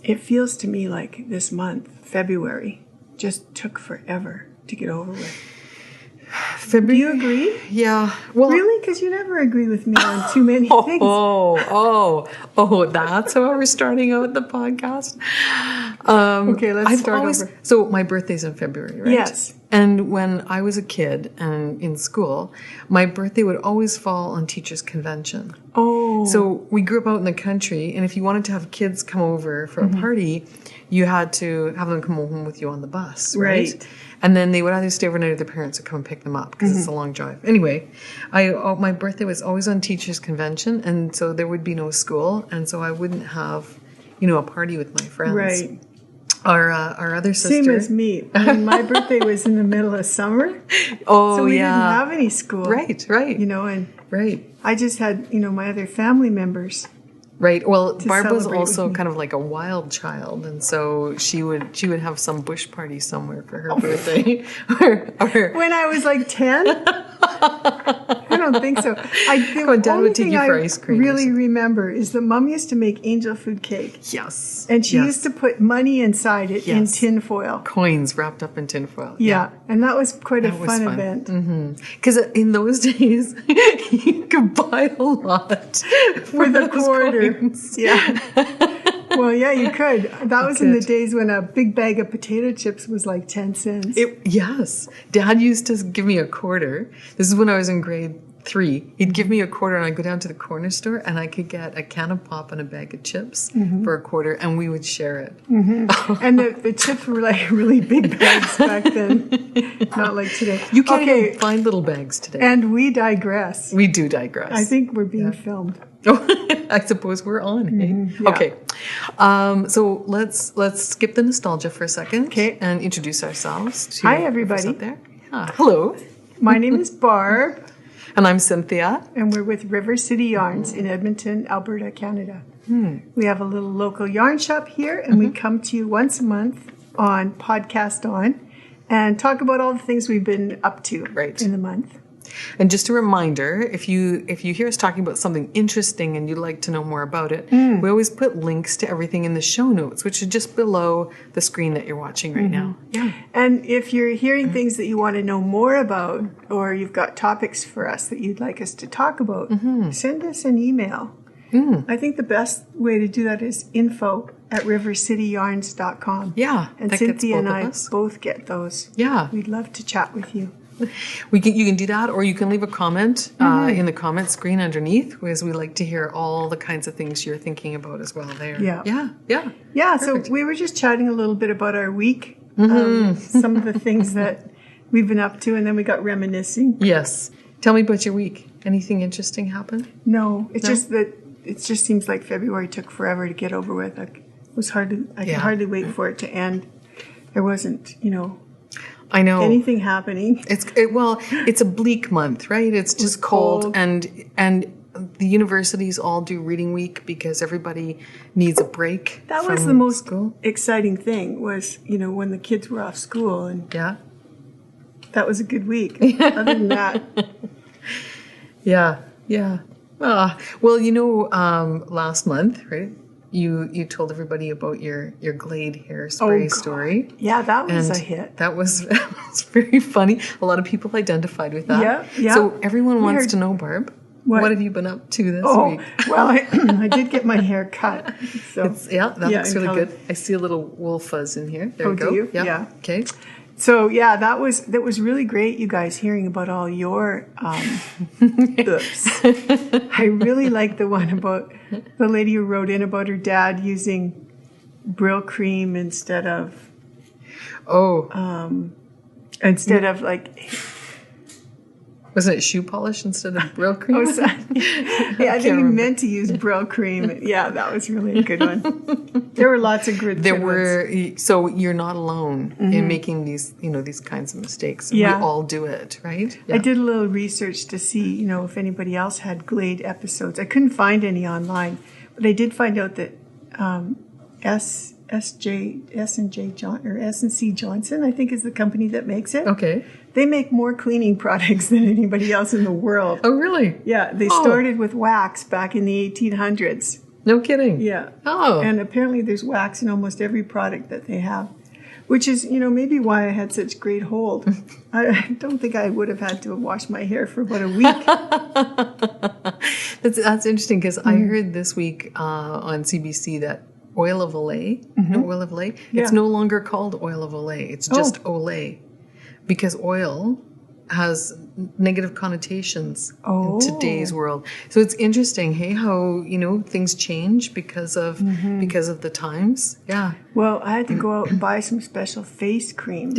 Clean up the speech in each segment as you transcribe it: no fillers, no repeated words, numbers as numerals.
It feels to me like this month, February, just took forever to get over with. Do you agree? Yeah. Well, really? Because you never agree with me on too many things. That's how we're starting out the podcast. Okay, let's start over. So my birthday's in February, right? Yes. And when I was a kid and in school, my birthday would always fall on teachers' convention. Oh. So we grew up out in the country, and if you wanted to have kids come over for a party, you had to have them come home with you on the bus, right? And then they would either stay overnight or their parents would come and pick them up because it's a long drive. Anyway, my birthday was always on teachers' convention, and so there would be no school, and so I wouldn't have, a party with my friends. Right. Our other sister. Same as me. My birthday was in the middle of summer. Oh, so we didn't have any school. Right. And I just had, my other family members. Right. Well, Barb was also kind of like a wild child, and so she would have some bush party somewhere for her birthday. When I was like 10? I don't think so. Dad would take you for ice cream. I really remember is that Mom used to make angel food cake. Yes. And she used to put money inside it in tin foil. Coins wrapped up in tin foil. Yeah. And that was quite a fun event. Because in those days, you could buy a lot for the quarter. Coins. Yeah. Well, yeah, you could. That was in the days when a big bag of potato chips was like 10 cents. Yes. Dad used to give me a quarter. This is when I was in grade 3. He'd give me a quarter, and I'd go down to the corner store, and I could get a can of pop and a bag of chips for a quarter, and we would share it. And the chips were like really big bags back then, not like today. You can't even find little bags today. And we digress. We do digress. I think we're being filmed. I suppose we're on. Yeah. Okay. So let's skip the nostalgia for a second and introduce ourselves to Hi, everybody. out there. Yeah. Hello. My name is Barb. And I'm Cynthia. And we're with River City Yarns in Edmonton, Alberta, Canada. We have a little local yarn shop here, and we come to you once a month on Podcast On and talk about all the things we've been up to in the month. And just a reminder, if you hear us talking about something interesting and you'd like to know more about it, we always put links to everything in the show notes, which are just below the screen that you're watching right now. Yeah. And if you're hearing things that you want to know more about, or you've got topics for us that you'd like us to talk about, send us an email. I think the best way to do that is info@rivercityyarns.com. Yeah. And Cynthia and I both get those. Yeah. We'd love to chat with you. You can do that, or you can leave a comment in the comment screen underneath, because we like to hear all the kinds of things you're thinking about as well there. Yeah. So we were just chatting a little bit about our week, some of the things that we've been up to, and then we got reminiscing. Yes. Tell me about your week. Anything interesting happen? No, just that it just seems like February took forever to get over with. I could hardly wait for it to end. There wasn't, I know anything happening. It's a bleak month, right? It's just cold, and the universities all do reading week because everybody needs a break. That was the most exciting thing was, when the kids were off school, and that was a good week. Other than that, yeah. Well, last month, right? You told everybody about your Glade hairspray story. Yeah, that was a hit. That was very funny. A lot of people identified with that. Yeah. So everyone wants to know, Barb, what have you been up to this week? Well, I did get my hair cut. So that looks really good. I see a little wool fuzz in here. There we go. Do you? Yeah. Okay. So that was really great, you guys, hearing about all your oops. I really like the one about the lady who wrote in about her dad using Brill cream instead of like. Wasn't it shoe polish instead of Brill cream? I think he meant to use Brill cream. Yeah, that was really a good one. There were lots of good ones. So you're not alone in making these kinds of mistakes. We all do it, right? Yeah. I did a little research to see, if anybody else had Glade episodes. I couldn't find any online, but I did find out that S&C Johnson, I think, is the company that makes it. Okay. They make more cleaning products than anybody else in the world. Oh, really? Yeah, they started with wax back in the 1800s. No kidding. Yeah. Oh. And apparently there's wax in almost every product that they have, which is, maybe why I had such great hold. I don't think I would have had to wash my hair for about a week. That's interesting because I heard this week on CBC that oil of Olay, oil of Olay, it's no longer called oil of Olay. It's just Olay because oil has negative connotations in today's world. So it's interesting, hey, how things change because of the times. Yeah. Well, I had to go out and buy some special face cream.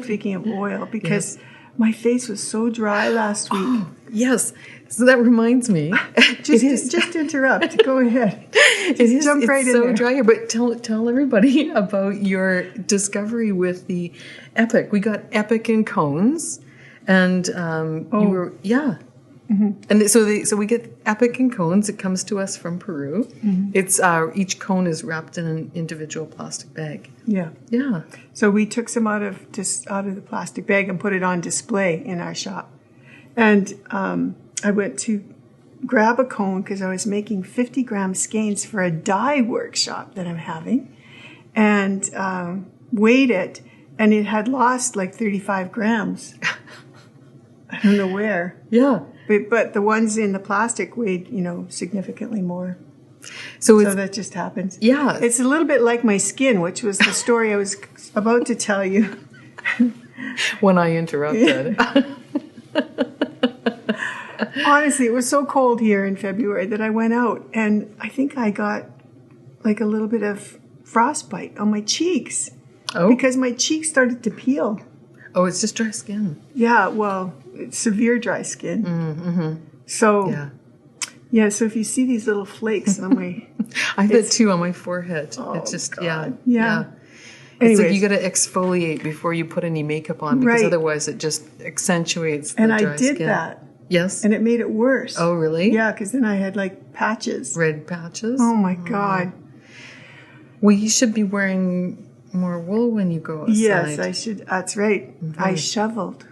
Speaking of oil, because my face was so dry last week. Yes. So that reminds me. Just interrupt. Go ahead. Jump right in there. It's so dry here. But tell everybody about your discovery with the Epic. We got Epic in cones. And you were, and so we get Epic in cones. It comes to us from Peru. It's each cone is wrapped in an individual plastic bag. Yeah. So we took some out of the plastic bag and put it on display in our shop. And I went to grab a cone because I was making 50-gram skeins for a dye workshop that I'm having, and weighed it, and it had lost like 35 grams. I don't know where. Yeah. But the ones in the plastic weighed, significantly more. So that just happens. Yeah. It's a little bit like my skin, which was the story I was about to tell you. When I interrupted. Honestly, it was so cold here in February that I went out, and I think I got like a little bit of frostbite on my cheeks. Oh. Because my cheeks started to peel. Oh, it's just dry skin. Yeah, well, it's severe dry skin. Mm-hmm. So, so if you see these little flakes on my... I have that too on my forehead. Oh, it's just, God. Yeah. Anyways. It's like you got to exfoliate before you put any makeup on because otherwise it just accentuates the dry skin. And I did that. Yes. And it made it worse. Oh, really? Yeah, because then I had like patches. Red patches? Oh, my God. Well, you should be wearing more wool when you go outside. Yes, I should. That's right. I shoveled.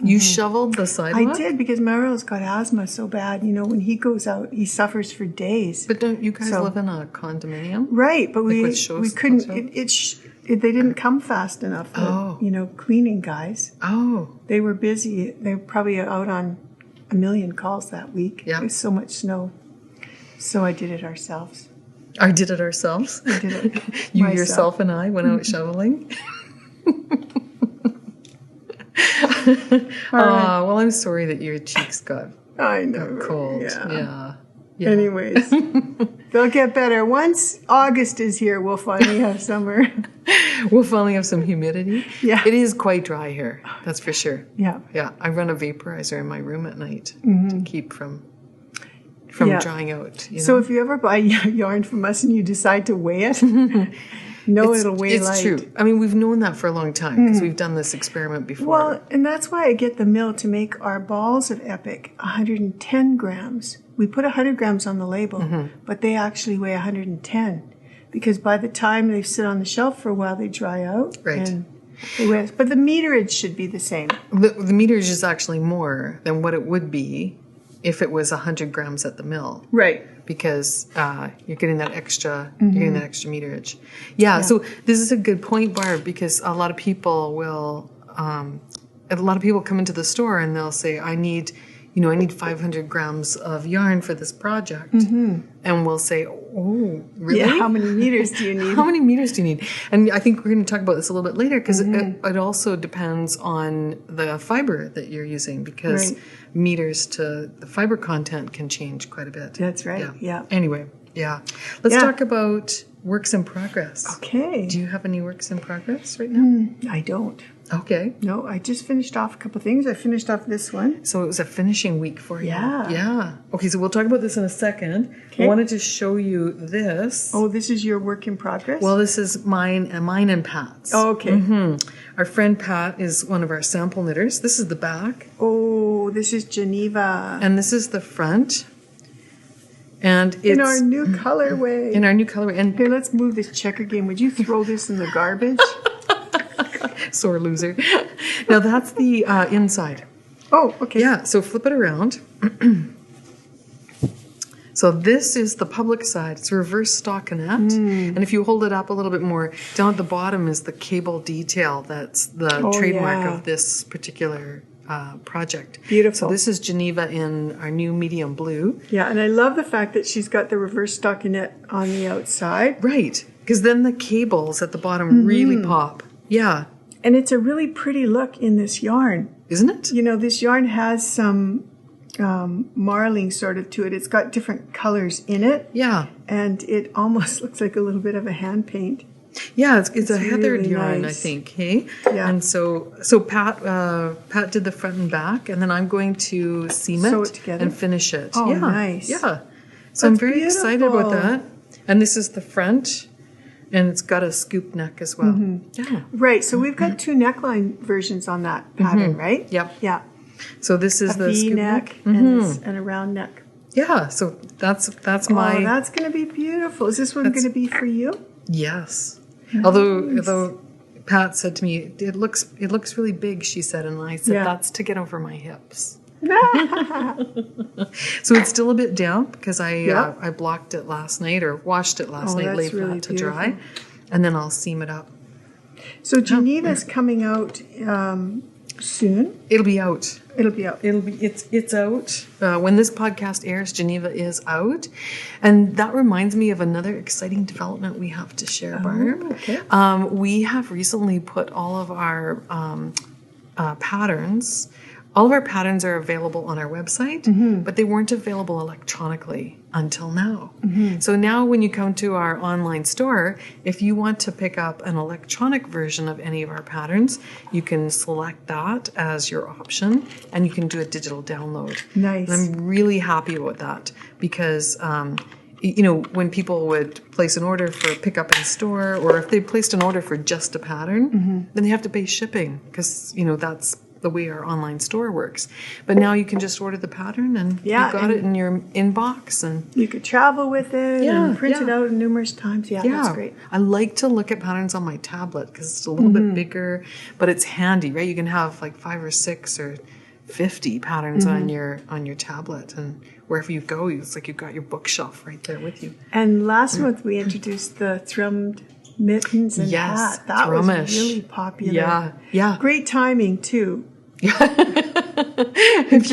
You shoveled the sidewalk? I did because Meryl's got asthma so bad. When he goes out, he suffers for days. But don't you guys live in a condominium? Right, but we couldn't. They didn't come fast enough. Cleaning guys. Oh, they were busy. They were probably out on a million calls that week. Yeah, there's so much snow. So I did it ourselves. I did it ourselves. I did it. You, yourself, and I went out shoveling. Well, I'm sorry that your cheeks got cold. Yeah. Anyways, they'll get better. Once August is here, we'll finally have summer. We'll finally have some humidity. Yeah. It is quite dry here. That's for sure. Yeah. Yeah. I run a vaporizer in my room at night to keep from drying out. So if you ever buy yarn from us and you decide to weigh it, it'll weigh light. It's true. I mean, we've known that for a long time because we've done this experiment before. Well, and that's why I get the mill to make our balls of Epic 110 grams. We put 100 grams on the label, but they actually weigh 110 because by the time they sit on the shelf for a while, they dry out. Right. And they weigh, but the meterage should be the same. The meterage is actually more than what it would be if it was 100 grams at the mill. Right. Because you're getting that extra, meterage. Yeah. So this is a good point, Barb, because a lot of people come into the store and they'll say, I need 500 grams of yarn for this project. And we'll say, oh, really? Yeah, how many meters do you need? How many meters do you need? And I think we're going to talk about this a little bit later because it also depends on the fiber that you're using because meters to the fiber content can change quite a bit. That's right, yeah. Anyway, let's talk about works in progress. Okay. Do you have any works in progress right now? I don't. Okay. No, I just finished off a couple things. I finished off this one. So it was a finishing week for you. Yeah. Okay, so we'll talk about this in a second. Okay. I wanted to show you this. Oh, this is your work in progress? Well, this is mine and Pat's. Oh, okay. Our friend Pat is one of our sample knitters. This is the back. Oh, this is Geneva. And this is the front. And it's in our new colorway. And here, let's move this checker game. Would you throw this in the garbage? Sore loser. Now that's the inside. Oh, okay. Yeah, so flip it around. So this is the public side. It's a reverse stockinette. And if you hold it up a little bit more, down at the bottom is the cable detail. That's the trademark of this particular project. Beautiful. So this is Geneva in our new medium blue. Yeah, and I love the fact that she's got the reverse stockinette on the outside. Right, because then the cables at the bottom really pop. Yeah. And it's a really pretty look in this yarn. Isn't it? You know, this yarn has some marling sort of to it. It's got different colors in it. Yeah. And it almost looks like a little bit of a hand paint. Yeah, it's a heathered really yarn, nice. I think. Hey, Yeah. And so Pat did the front and back, and then I'm going to seam Sew it it together? and finish it. Oh, yeah. nice. Yeah. So I'm very excited about beautiful. that. And this is the front, and it's got a scoop neck as well. Yeah. Right, so we've got two neckline versions on that pattern, right? Yep. Yeah. So this is A the V scoop neck and a round neck. Yeah. So that's Oh, my that's going to be beautiful. Is this one going to be for you? yes. Although Pat said to me, it looks really big. She said, and I said, Yeah. that's to get over my hips. So it's still a bit damp because I blocked it last night or washed it last night, that's laid really flat to dry, beautiful. and then I'll seam it up. So Geneva's coming out soon. It'll be out. It'll be out. It's out when this podcast airs. Geneva is out, and that reminds me of another exciting development we have to share, Barb. Okay. We have recently put all of our patterns. All of our patterns are available on our website, but they weren't available electronically until now. So now when you come to our online store, if you want to pick up an electronic version of any of our patterns, you can select that as your option, and you can do a digital download. Nice. And I'm really happy with that because when people would place an order for pickup in store, or if they placed an order for just a pattern, then they have to pay shipping because, that's the way our online store works. But now you can just order the pattern and you've got it in your inbox. And you could travel with it and print it out numerous times. Yeah, that's great. I like to look at patterns on my tablet because it's a little bit bigger, but it's handy, right? You can have like 5 or 6 or 50 patterns on your tablet, and wherever you go, it's like you've got your bookshelf right there with you. And last month we introduced the thrummed mittens and hat. That Thrummish. was really popular. Yeah. Great timing too. if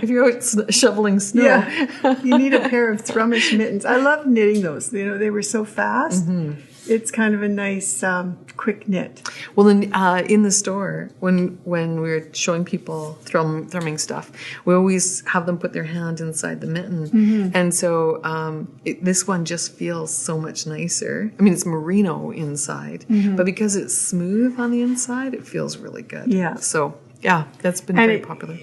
you're out shoveling snow. Yeah, you need a pair of Thrummish mittens. I love knitting those. They were so fast. It's kind of a nice quick knit. Well, in the store, when we're showing people thrumming stuff, we always have them put their hand inside the mitten. And so this one just feels so much nicer. I mean, it's merino inside, but because it's smooth on the inside, it feels really good. Yeah. So, yeah, that's been very popular.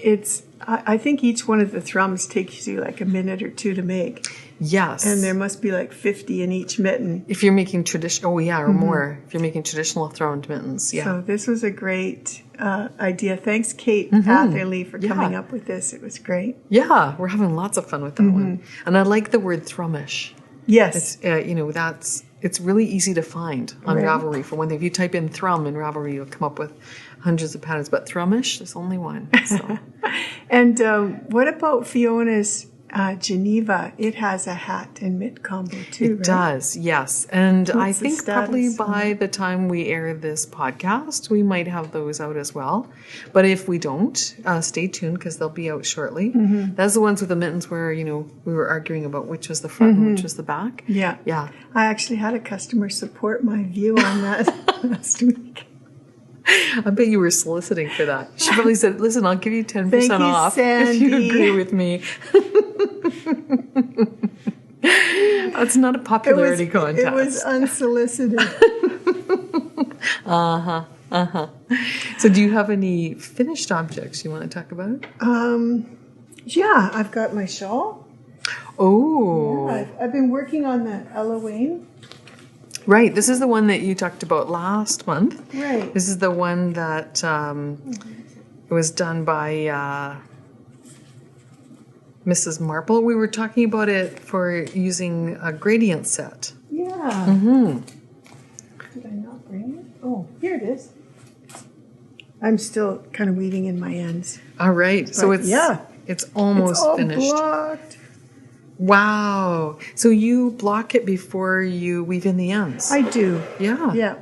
I think each one of the thrums takes you like a minute or two to make. Yes. And there must be like 50 in each mitten. If you're making or more. If you're making traditional thrown mittens, yeah. So this was a great idea. Thanks, Kate Atherley, for coming up with this. It was great. Yeah, we're having lots of fun with that one. And I like the word thrummish. Yes. It's, it's really easy to find on Ravelry. For one thing, if you type in thrum in Ravelry, you'll come up with hundreds of patterns. But thrummish, there's only one. So. And what about Fiona's Geneva? It has a hat and mitt combo too, It does, yes. And I What's the think probably status? by the time we air this podcast, we might have those out as well. But if we don't, stay tuned because they'll be out shortly. That's the ones with the mittens where, we were arguing about which was the front and which was the back. Yeah. Yeah. I actually had a customer support my view on that last week. I bet you were soliciting for that. She probably said, listen, I'll give you 10% Thank you, off Sandy. if you agree with me. That's not a popularity contest. It was unsolicited. So do you have any finished objects you want to talk about? Yeah, I've got my shawl. Oh. Yeah, I've been working on the Ella Wayne. Right. This is the one that you talked about last month. Right. This is the one that was done by Mrs. Marple. We were talking about it for using a gradient set. Yeah. Did I not bring it? Oh, here it is. I'm still kind of weaving in my ends. All right. So But, it's almost all finished. blocked. Wow. So you block it before you weave in the ends. I do. Yeah. Yeah.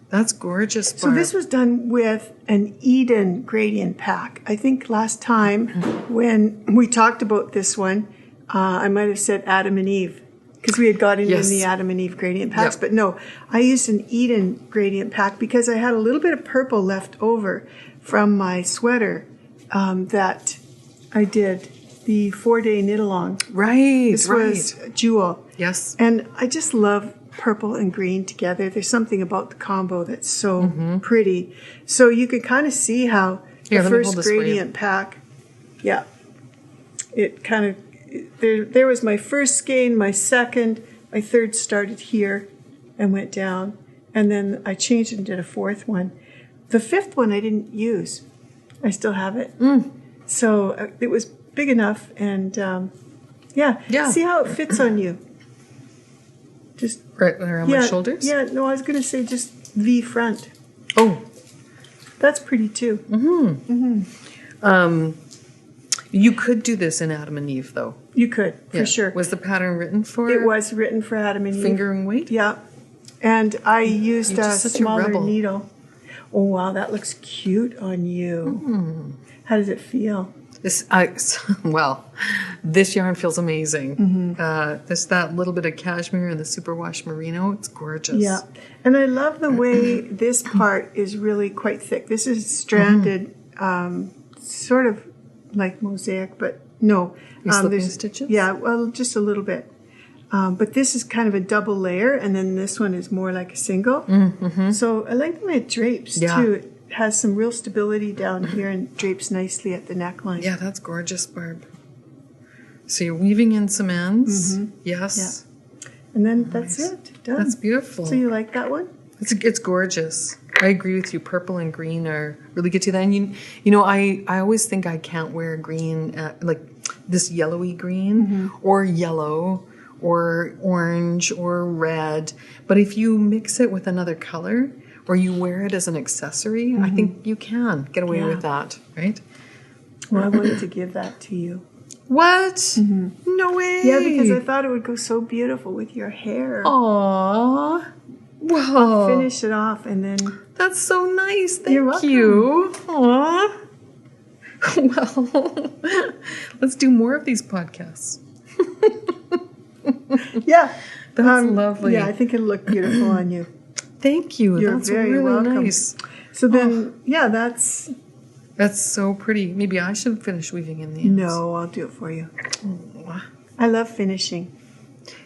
That's gorgeous, Barb. So this was done with an Eden gradient pack. I think last time when we talked about this one, I might have said Adam and Eve because we had got in the Adam and Eve gradient packs. Yep. But no, I used an Eden gradient pack because I had a little bit of purple left over from my sweater that I did the 4-day knit along. Right. This was Jewel. Yes. And I just love purple and green together. There's something about the combo that's so pretty. So you could kind of see how the first gradient pack, it kind of, there was my first skein, my second, my third started here and went down. And then I changed it and did a fourth one. The fifth one I didn't use. I still have it. So it was big enough and see how it fits on you. Just right around my shoulders? Yeah, no, I was going to say just V front. Oh. That's pretty too. You could do this in Adam and Eve, though. You could, for sure. Was the pattern written for it? Was written for Adam and Eve. Fingering weight? Yeah. And I used a smaller needle. Oh, wow, that looks cute on you. How does it feel? This yarn feels amazing. There's that little bit of cashmere and the superwash merino. It's gorgeous. Yeah, and I love the way this part is really quite thick. This is stranded, sort of like mosaic, but no. There's stitches? Yeah, well, just a little bit. But this is kind of a double layer, and then this one is more like a single. So I like the way it drapes, too. It has some real stability down here and drapes nicely at the neckline. Yeah, that's gorgeous, Barb. So you're weaving in some ends. Yes. Yeah. And then that's it. Done. That's beautiful. So you like that one? It's gorgeous. I agree with you. Purple and green are really good to that. And you know, I always think I can't wear green, like this yellowy green or yellow or orange or red. But if you mix it with another color or you wear it as an accessory, I think you can get away with that, right? Well, I wanted to give that to you. What? No way. Yeah, because I thought it would go so beautiful with your hair. Aww. Wow. I'll finish it off and then... That's so nice. You're welcome. You. Aww. Well, let's do more of these podcasts. Yeah. That's lovely. Yeah, I think it'll look beautiful on you. Thank you. You're That's very really welcome. Nice. So then, that's so pretty. Maybe I should finish weaving in the ends. No, I'll do it for you. I love finishing.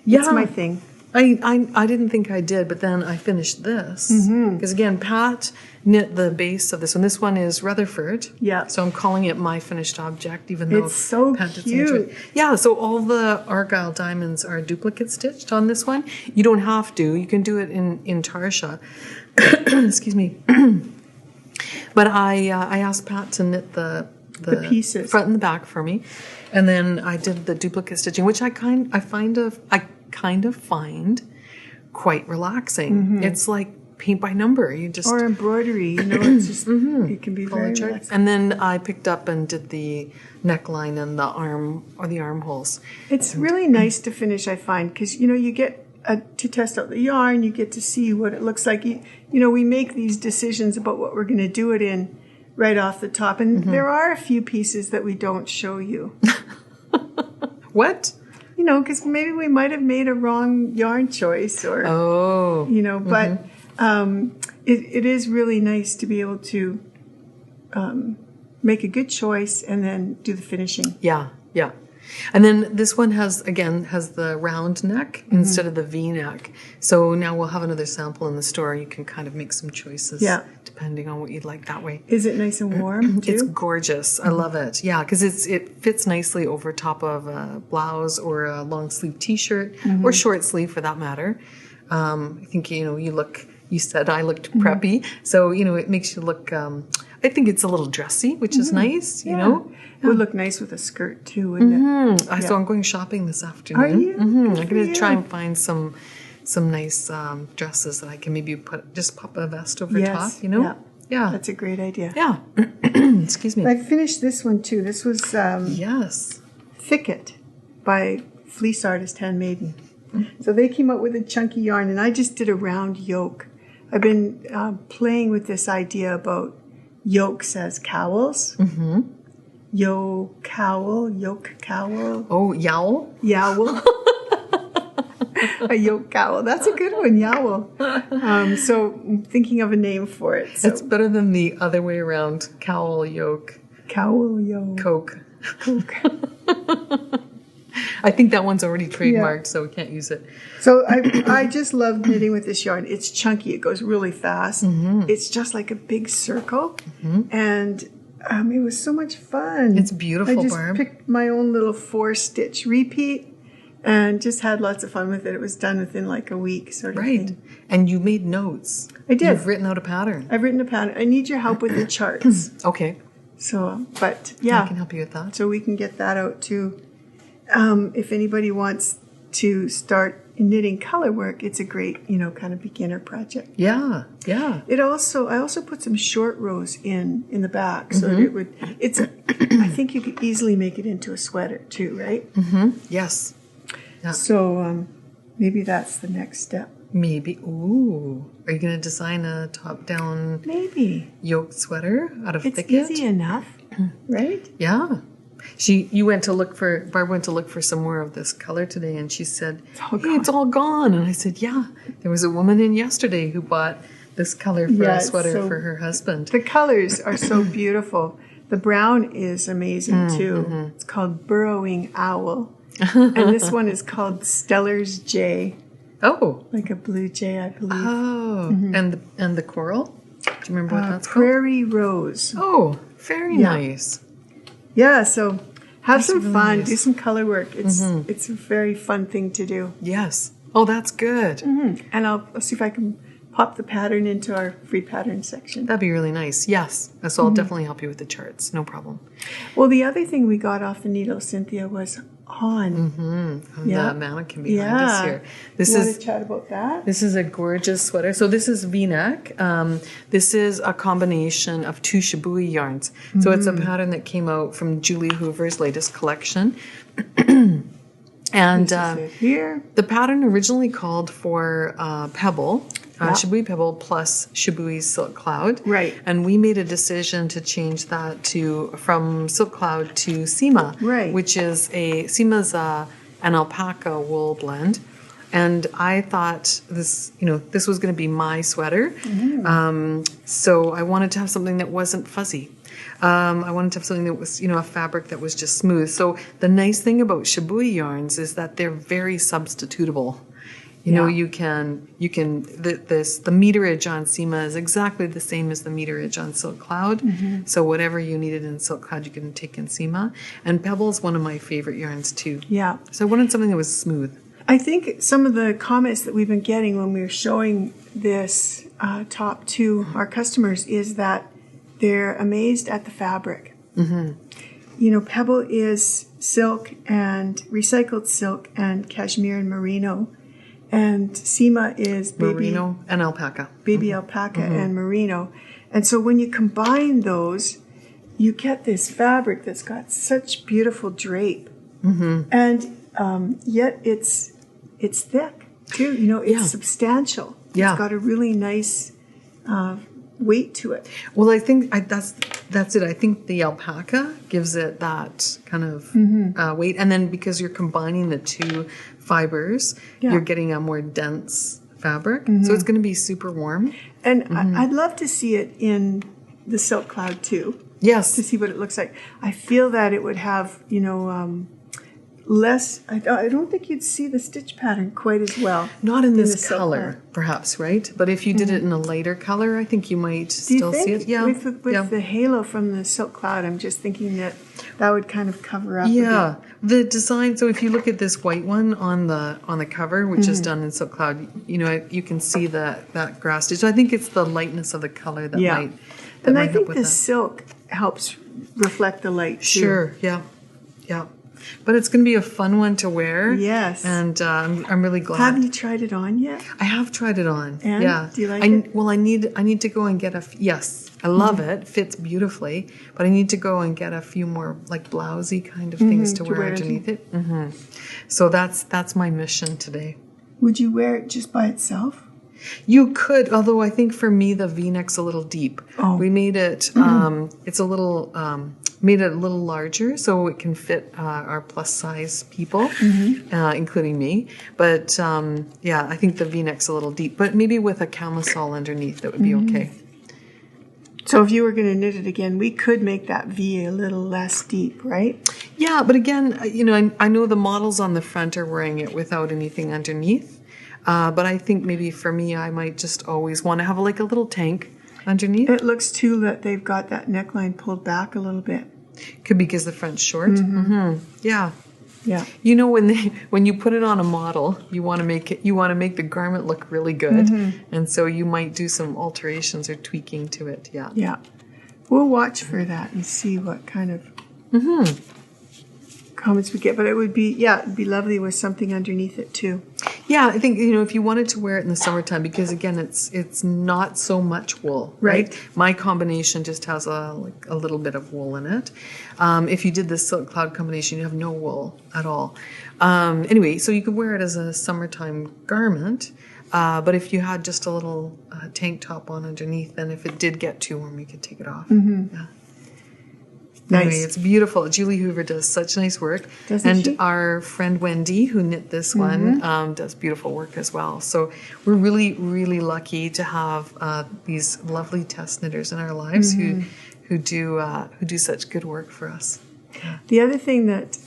Yeah. It's my thing. I didn't think I did, but then I finished this. Because again, Pat knit the base of this one. This one is Rutherford. Yeah. So I'm calling it my finished object, even though it's so Pat did cute. Yeah, so all the Argyle diamonds are duplicate stitched on this one. You don't have to. You can do it in Tarsha. Excuse me. But I asked Pat to knit the pieces, front and the back for me, and then I did the duplicate stitching, which I kind of find quite relaxing. It's like paint by number. You just or embroidery. It's just it can be very relaxing. And then I picked up and did the neckline and the arm or the armholes. It's really nice to finish, I find, because you get to test out the yarn. You get to see what it looks like. We make these decisions about what we're going to do it in right off the top, and there are a few pieces that we don't show you. What? Because maybe we might have made a wrong yarn choice, or but it is really nice to be able to make a good choice and then do the finishing. Yeah. And then this one has the round neck instead of the V neck. So now we'll have another sample in the store. You can kind of make some choices depending on what you'd like that way. Is it nice and warm too? It's gorgeous. I love it. Yeah, because it fits nicely over top of a blouse or a long sleeve T-shirt or short sleeve for that matter. I think you said I looked preppy, so it makes you look. I think it's a little dressy, which is nice. It would look nice with a skirt too, wouldn't it? So I'm going shopping this afternoon. Are you? I'm going to try and find some nice dresses that I can maybe pop a vest over top. Yeah, that's a great idea. Yeah. Excuse me. I finished this one too. This was yes, Thicket. by Fleece Artist Handmaiden. So they came up with a chunky yarn, and I just did a round yoke. I've been playing with this idea about yokes as cowls. Mm-hmm. Yoke cowl. Oh, yowl? Yowl. A yoke cowl. That's a good one, yowl. So I'm thinking of a name for it. So. It's better than the other way around. Cowl, yoke. Cowl, yoke. Coke. Coke. I think that one's already trademarked, so we can't use it. So I just love knitting with this yarn. It's chunky. It goes really fast. Mm-hmm. It's just like a big circle. Mm-hmm. And it was so much fun. It's beautiful, I just Barb. picked my own little 4-stitch repeat and just had lots of fun with it. It was done within like a week sort of thing. And you made notes. I did. You've written out a pattern. I've written a pattern. I need your help with the charts. Okay. So, but yeah. I can help you with that. So we can get that out too. If anybody wants to start knitting color work, it's a great, kind of beginner project. Yeah. I also put some short rows in the back so that I think you could easily make it into a sweater too, right? Mm-hmm. Yes. Yeah. So maybe that's the next step. Maybe. Ooh. Are you going to design a top-down yoke sweater out of thicket? It's easy enough, right? Yeah. Barb went to look for some more of this color today, and she said, it's all gone. And I said, yeah, there was a woman in yesterday who bought this color for a sweater for her husband. The colors are so beautiful. The brown is amazing too. Mm-hmm. It's called Burrowing Owl. And this one is called Stellar's Jay. Oh. Like a blue jay, I believe. Oh. Mm-hmm. And the coral? Do you remember what that's Prairie Rose. Oh, very nice. Yeah, so have some really fun, nice. Do some color work. It's a very fun thing to do. Yes. Oh, that's good. Mm-hmm. And I'll see if I can pop the pattern into our free pattern section. That'd be really nice. Yes. So I'll definitely help you with the charts. No problem. Well, the other thing we got off the needle, Cynthia, was on. Mm-hmm. The mannequin behind us here. You want to chat about that? This is a gorgeous sweater. So this is V-neck. This is a combination of 2 Shibui yarns. So it's a pattern that came out from Julie Hoover's latest collection. And the pattern originally called for Pebble. Shibui Pebble plus Shibui Silk Cloud. Right. And we made a decision to change that from Silk Cloud to Sima. Right. Which is Sima's an alpaca wool blend. And I thought this was going to be my sweater. Mm-hmm. So I wanted to have something that wasn't fuzzy. I wanted to have something that was, a fabric that was just smooth. So the nice thing about Shibui yarns is that they're very substitutable. You can the meterage on Sima is exactly the same as the meterage on Silk Cloud. Mm-hmm. So whatever you needed in Silk Cloud, you can take in Sima. And Pebble is one of my favorite yarns too. Yeah. So I wanted something that was smooth. I think some of the comments that we've been getting when we were showing this top to our customers is that they're amazed at the fabric. Mm-hmm. Pebble is silk and recycled silk and cashmere and merino. And Sima is merino and alpaca. Baby alpaca and merino. And so when you combine those, you get this fabric that's got such beautiful drape. Mm-hmm. And yet it's thick too. It's substantial. Yeah. It's got a really nice weight to it. Well, I think that's it. I think the alpaca gives it that kind of weight. And then because you're combining the 2 fibers, you're getting a more dense fabric. Mm-hmm. So it's going to be super warm. And I'd love to see it in the Silk Cloud too. Yes. To see what it looks like. I feel that it would have, less, I don't think you'd see the stitch pattern quite as well. Not in this color, perhaps, right? But if you did it in a lighter color, I think you might still see it. Yeah. With the halo from the Silk Cloud, I'm just thinking that would kind of cover up. Yeah. The design, so if you look at this white one on the cover, which is done in Silk Cloud, you can see that grass stitch. So I think it's the lightness of the color that might and I think the silk helps reflect the light too. Sure, yeah. But it's going to be a fun one to wear. Yes. And I'm really glad. Have you tried it on yet? I have tried it on. And? Yeah. Do you like it? Well, I need to go and get yes. I love it. Fits beautifully. But I need to go and get a few more like blousey kind of things to wear underneath it. So that's my mission today. Would you wear it just by itself? You could, although I think for me the V-neck's a little deep. Oh. We made it. It's a little made it a little larger so it can fit our plus size people, including me. But yeah, I think the V-neck's a little deep. But maybe with a camisole underneath, that would be okay. So if you were going to knit it again, we could make that V a little less deep, right? Yeah, but again, you know, I know the models on the front are wearing it without anything underneath. But I think maybe for me, I might just always want to have like a little tank underneath. It looks too that they've got that neckline pulled back a little bit. Could be because the front's short. Yeah. Yeah. You know, when you put it on a model, you want to make the garment look really good, and so you might do some alterations or tweaking to it. Yeah. Yeah. We'll watch for that and see what kind of comments we get. But it would be it'd be lovely with something underneath it too. Yeah, I think, you know, if you wanted to wear it in the summertime, because again, it's not so much wool, right? My combination just has a little bit of wool in it. If you did the silk cloud combination, you have no wool at all. Anyway, so you could wear it as a summertime garment. But if you had just a little tank top on underneath, then if it did get too warm, you could take it off. Yeah. Nice. Anyway, it's beautiful. Julie Hoover does such nice work. Doesn't she? Our friend Wendy, who knit this one, does beautiful work as well. So we're really, really lucky to have these lovely test knitters in our lives who do such good work for us. Yeah. The other thing that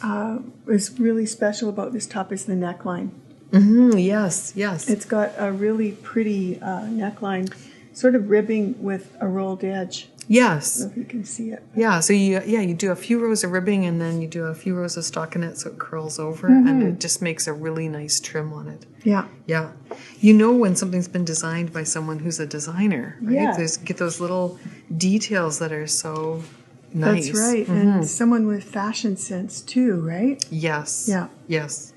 is really special about this top is the neckline. Yes. It's got a really pretty neckline, sort of ribbing with a rolled edge. Yes. I don't know if you can see it. Yeah, so you do a few rows of ribbing and then you do a few rows of stockinette so it curls over and it just makes a really nice trim on it. Yeah. Yeah. You know when something's been designed by someone who's a designer, right? Yeah. Get those little details that are so nice. That's right. And someone with fashion sense too, right? Yes. Yeah. Yes.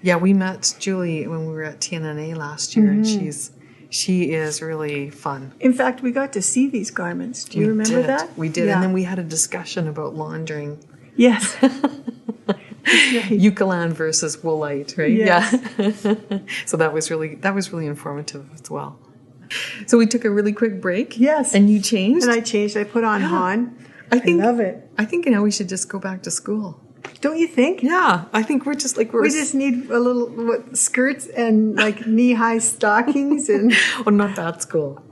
Yeah, we met Julie when we were at TNNA last year and she is really fun. In fact, we got to see these garments. Do you remember that? We did. Yeah. And then we had a discussion about laundering. Yes. Right. Eucalan versus woolite, right? Yes. Yeah. So that was really informative as well. So we took a really quick break. Yes. And you changed? And I changed. I put on Han. I love it. I think now we should just go back to school. Don't you think? Yeah. I think we're just like we just need a little skirts and like knee-high stockings and oh, not that school.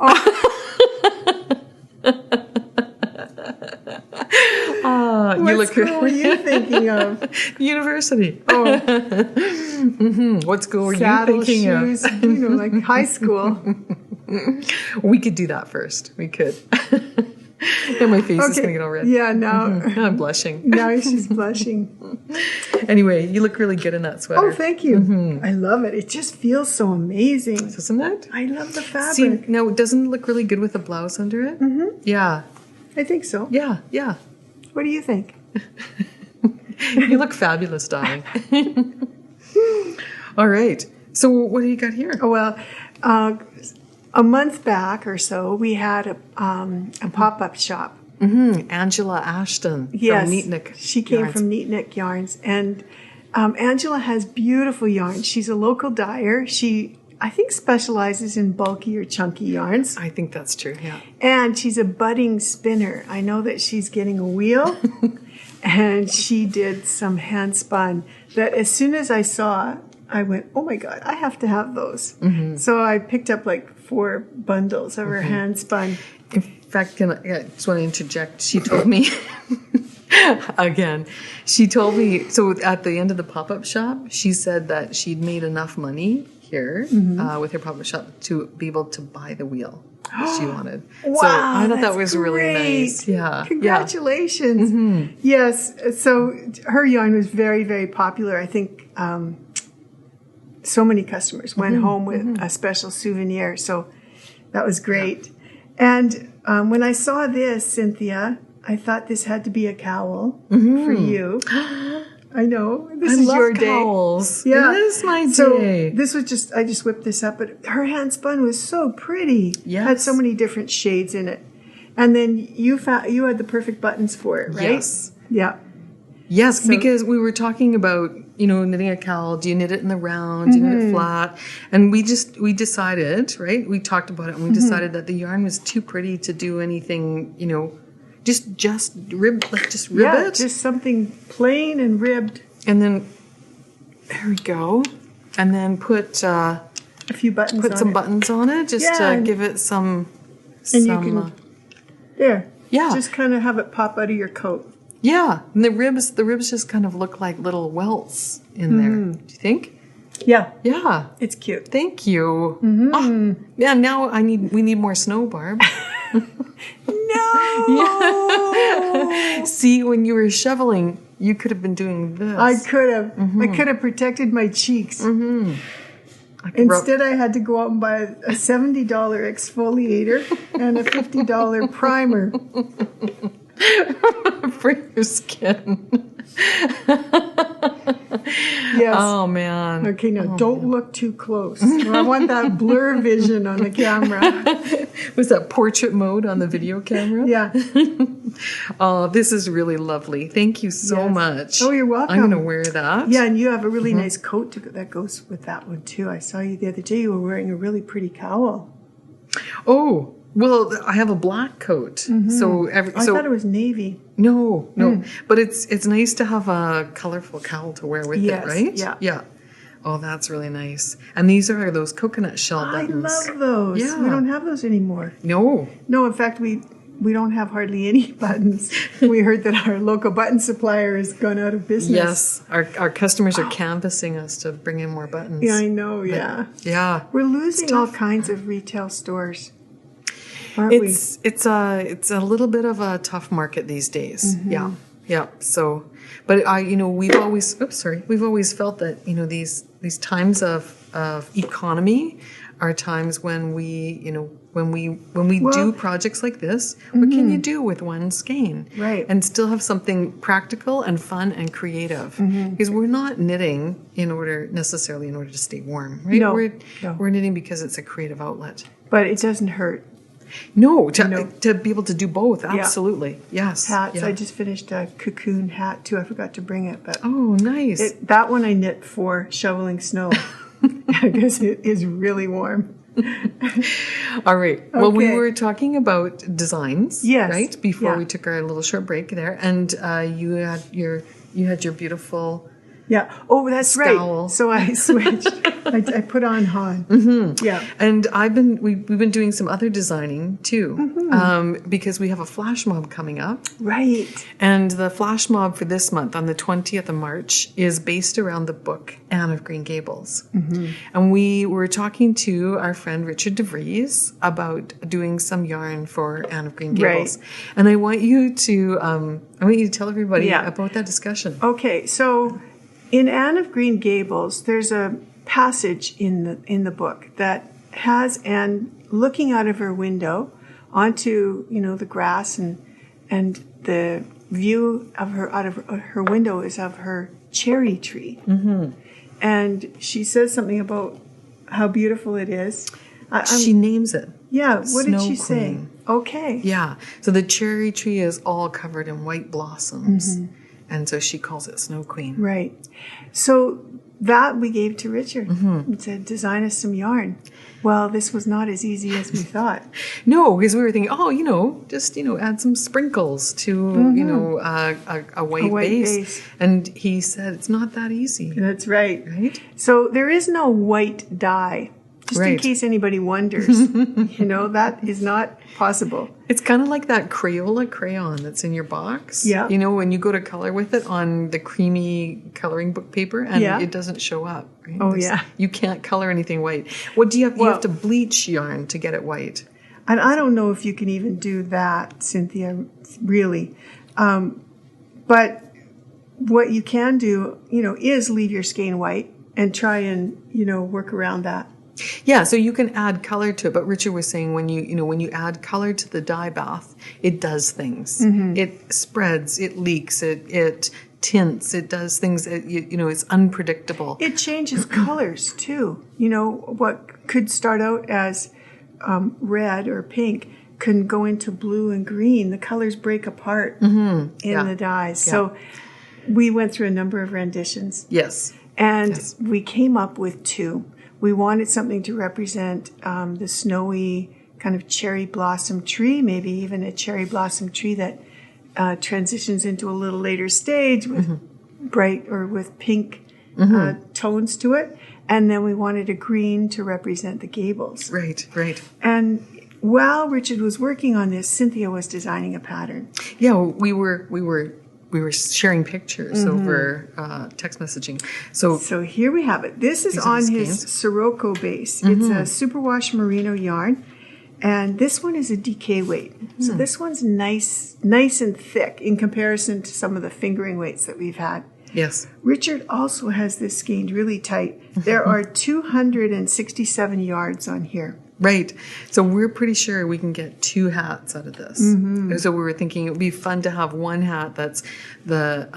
What school were you thinking of? University. Oh. What school were Saddle you thinking shoes, of? like high school. We could do that first. We could. And my face is going to get all red. Yeah, now. Now I'm blushing. Now she's blushing. Anyway, you look really good in that sweater. Oh, thank you. I love it. It just feels so amazing. Doesn't it? I love the fabric. See, now, doesn't it look really good with a blouse under it? Yeah. I think so. Yeah. What do you think? You look fabulous, darling. All right. So what do you got here? Oh, well, a month back or so, we had a pop-up shop. Angela Ashton from Neatnik. She came Yarns. from Neatnik Yarns. And Angela has beautiful yarns. She's a local dyer. She, I think, specializes in bulky or chunky yarns. I think that's true, yeah. And she's a budding spinner. I know that she's getting a wheel. And she did some hand spun that as soon as I saw, I went, oh my God, I have to have those. So I picked up like 4 bundles of her hand spun. In fact, I just want to interject. She told me, again, so at the end of the pop-up shop, she said that she'd made enough money here with her pop-up shop to be able to buy the wheel that she wanted. Wow, so I thought that was great. really nice. Yeah. Congratulations. Yes. So her yarn was very, very popular. I think so many customers went home with a special souvenir. So that was great. And when I saw this, Cynthia, I thought this had to be a cowl for you. I know. This I is love your day. cowls. Yeah. It is my So day. this was I just whipped this up, but her hand spun was so pretty. Yes. Had so many different shades in it. And then you had the perfect buttons for it, right? Yes. Yeah. Yes, because we were talking about, knitting a cowl. Do you knit it in the round? Do you knit it flat? And we decided, right? We talked about it and we decided that the yarn was too pretty to do anything, just rib it. Just something plain and ribbed. And then, there we go. And then put A few buttons put on some it. buttons on it just to give it some. And you can, there. Yeah. Just kind of have it pop out of your coat. Yeah, and the ribs just kind of look like little welts in there. Do you think? Yeah. Yeah. It's cute. Thank you. Oh, yeah, now we need more snow, Barb. No! Yeah. See, when you were shoveling, you could have been doing this. I could have. I could have protected my cheeks. Instead, I had to go out and buy a $70 exfoliator and a $50 primer. For your skin. Yes. Oh, man. Okay, now don't look too close. I want that blur vision on the camera. Was that portrait mode on the video camera? Yeah. Oh, this is really lovely. Thank you so much. Oh, you're welcome. I'm going to wear that. Yeah, and you have a really nice coat that goes with that one, too. I saw you the other day. You were wearing a really pretty cowl. Oh, well, I have a black coat. So I thought it was navy. No. But it's nice to have a colorful cowl to wear with it, right? Yeah. Oh, that's really nice. And these are those coconut shell buttons. I love those. Yeah. We don't have those anymore. No, in fact, we don't have hardly any buttons. We heard that our local button supplier has gone out of business. Yes, our customers are canvassing us to bring in more buttons. Yeah, I know, yeah. Yeah. We're losing all kinds of retail stores. Aren't we? It's a little bit of a tough market these days. Yeah. So, but we've always felt that these times of economy are times when we do projects like this. What can you do with one skein, right? And still have something practical and fun and creative? Because we're not knitting necessarily in order to stay warm, right? No, we're knitting because it's a creative outlet. But it doesn't hurt. No, to be able to do both, absolutely. Yes. Hats. Yeah. I just finished a cocoon hat too. I forgot to bring it, but oh, nice. That one I knit for shoveling snow because it is really warm. All right. Well, we were talking about designs, yes, right? Before we took our little short break there, and you had your beautiful. Yeah. Oh, that's scowl. Right. So I switched. I put on Han. Yeah. And we've been doing some other designing too, because we have a flash mob coming up. Right. And the flash mob for this month on the 20th of March is based around the book Anne of Green Gables. And we were talking to our friend Richard DeVries about doing some yarn for Anne of Green Gables. Right. And I want you to tell everybody about that discussion. Okay. So in Anne of Green Gables, there's a passage in the book that has Anne looking out of her window onto the grass and the view of her out of her window is of her cherry tree, and she says something about how beautiful it is. She names it. Yeah, what did she say? Queen. Okay. Yeah, so the cherry tree is all covered in white blossoms. And so she calls it Snow Queen. Right. So that we gave to Richard and said, design us some yarn. Well, this was not as easy as we thought. No, because we were thinking, just add some sprinkles to, a white base. And he said, it's not that easy. That's right. Right? So there is no white dye. Just in case anybody wonders, that is not possible. It's kind of like that Crayola crayon that's in your box. Yeah. When you go to color with it on the creamy coloring book paper and it doesn't show up. Right? Oh, yeah. You can't color anything white. What do you have? You have to bleach yarn to get it white. And I don't know if you can even do that, Cynthia, really. But what you can do, is leave your skein white and try and, work around that. Yeah, so you can add color to it, but Richard was saying when you add color to the dye bath, it does things. It spreads, it leaks, it tints. It does things that, it's unpredictable. It changes colors too. What could start out as red or pink can go into blue and green. The colors break apart in the dyes. Yeah. So we went through a number of renditions. Yes. And we came up with 2. We wanted something to represent the snowy kind of cherry blossom tree, maybe even a cherry blossom tree that transitions into a little later stage with bright or with pink tones to it. And then we wanted a green to represent the Gables. Right. And while Richard was working on this, Cynthia was designing a pattern. Yeah, we were sharing pictures over text messaging. So here we have it. This is on his Sirocco base. It's a superwash merino yarn. And this one is a DK weight. So this one's nice and thick in comparison to some of the fingering weights that we've had. Yes. Richard also has this skeined really tight. There are 267 yards on here. Right. So we're pretty sure we can get 2 hats out of this. So we were thinking it would be fun to have one hat that's the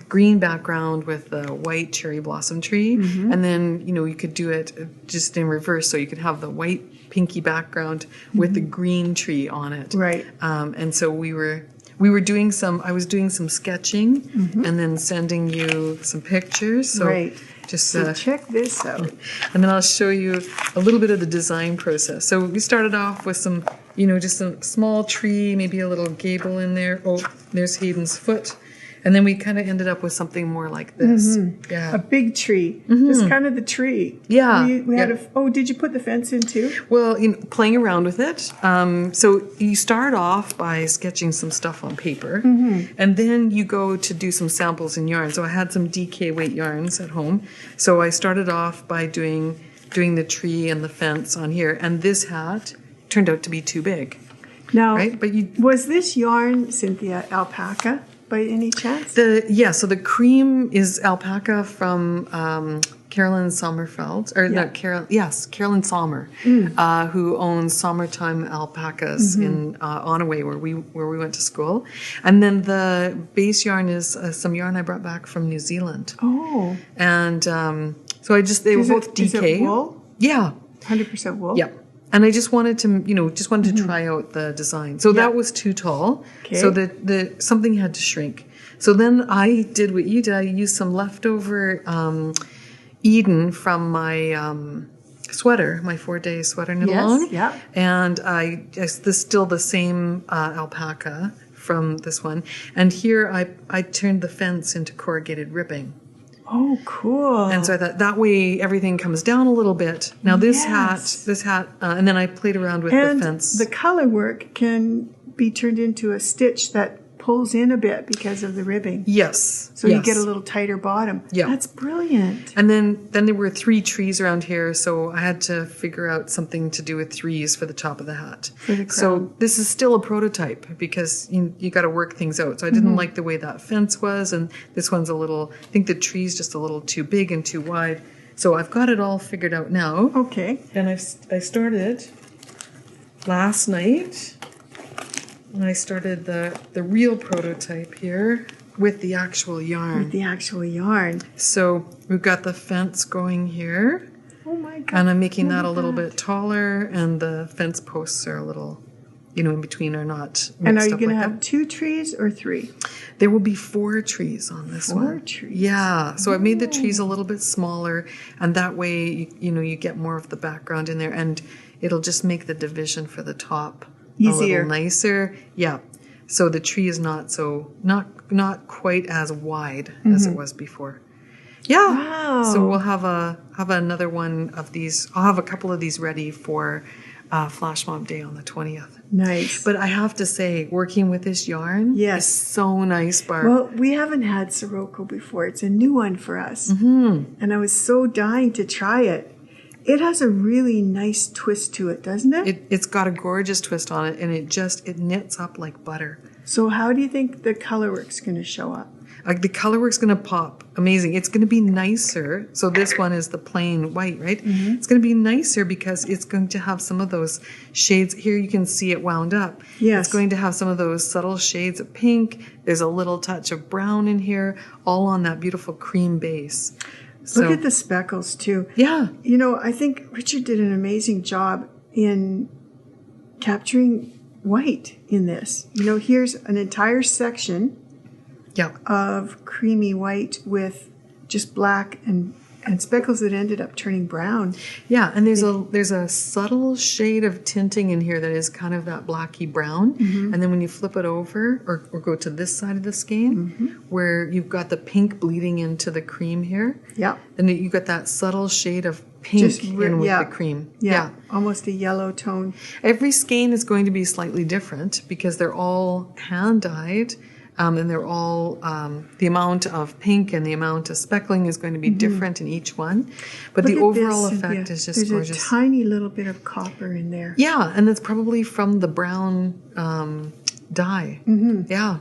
green background with the white cherry blossom tree. And then, you could do it just in reverse. So you could have the white pinky background with the green tree on it. Right. And so I was doing some sketching and then sending you some pictures. So right. So check this out. And then I'll show you a little bit of the design process. So we started off with some, just a small tree, maybe a little gable in there. Oh, there's Hayden's foot. And then we kind of ended up with something more like this. Yeah. A big tree. Just kind of the tree. Yeah. We had did you put the fence in too? Well, playing around with it. So you start off by sketching some stuff on paper. And then you go to do some samples in yarn. So I had some DK weight yarns at home. So I started off by doing the tree and the fence on here. And this hat turned out to be too big. Now, right? Was this yarn, Cynthia, alpaca? By any chance? So the cream is alpaca from Carolyn Sommerfeld, Carolyn Sommer, who owns Summertime Alpacas in Onaway, where we went to school. And then the base yarn is some yarn I brought back from New Zealand. Oh. And so they were both DK. Is it wool? Yeah. 100% wool? Yeah. And I just wanted to try out the design. So that was too tall. Okay. So the something had to shrink. So then I did what you did. I used some leftover Eden from my sweater, my 4-day sweater knit along. Yeah. And this is still the same alpaca from this one. And here I turned the fence into corrugated ribbing. Oh, cool. And so I thought that way everything comes down a little bit. Now this hat, and then I played around with the fence. The color work can be turned into a stitch that pulls in a bit because of the ribbing. Yes. So you get a little tighter bottom. Yeah. That's brilliant. And then there were 3 trees around here, so I had to figure out something to do with 3s for the top of the hat. For the crown. So this is still a prototype because you got to work things out. So I didn't like the way that fence was, and this one's I think the tree's just a little too big and too wide. So I've got it all figured out now. Okay. And I started last night. And I started the real prototype here with the actual yarn. So we've got the fence going here. Oh my God. And I'm making that a little bit taller, and the fence posts are a little, in between are not mixed up. And are you going to have 2 trees or 3? There will be 4 trees on this one. 4 trees. Yeah. So I've made the trees a little bit smaller, and that way, you get more of the background in there, and it'll just make the division for the top easier, a little nicer. Yeah. So the tree is not quite as wide as it was before. Yeah. Wow. So we'll have another one of these. I'll have a couple of these ready for Flash Mob Day on the 20th. Nice. But I have to say, working with this yarn is so nice, Barb. Well, we haven't had Sirocco before. It's a new one for us. And I was so dying to try it. It has a really nice twist to it, doesn't it? It's got a gorgeous twist on it, and it knits up like butter. So how do you think the color work's going to show up? Like the colorwork's going to pop amazing. It's going to be nicer. So this one is the plain white, right? It's going to be nicer because it's going to have some of those shades. Here you can see it wound up. Yes. It's going to have some of those subtle shades of pink. There's a little touch of brown in here, all on that beautiful cream base. So, look at the speckles too. Yeah. You know, I think Richard did an amazing job in capturing white in this. You know, here's an entire section of creamy white with just black and speckles that ended up turning brown. Yeah, and there's a subtle shade of tinting in here that is kind of that blacky brown. And then when you flip it over or go to this side of the skein, where you've got the pink bleeding into the cream here, then you've got that subtle shade of pink with the cream. Yeah, almost a yellow tone. Every skein is going to be slightly different because they're all hand dyed. And they're all, the amount of pink and the amount of speckling is going to be different in each one. But Look the at overall this, effect is just there's gorgeous. There's a tiny little bit of copper in there. Yeah, and it's probably from the brown dye. Yeah.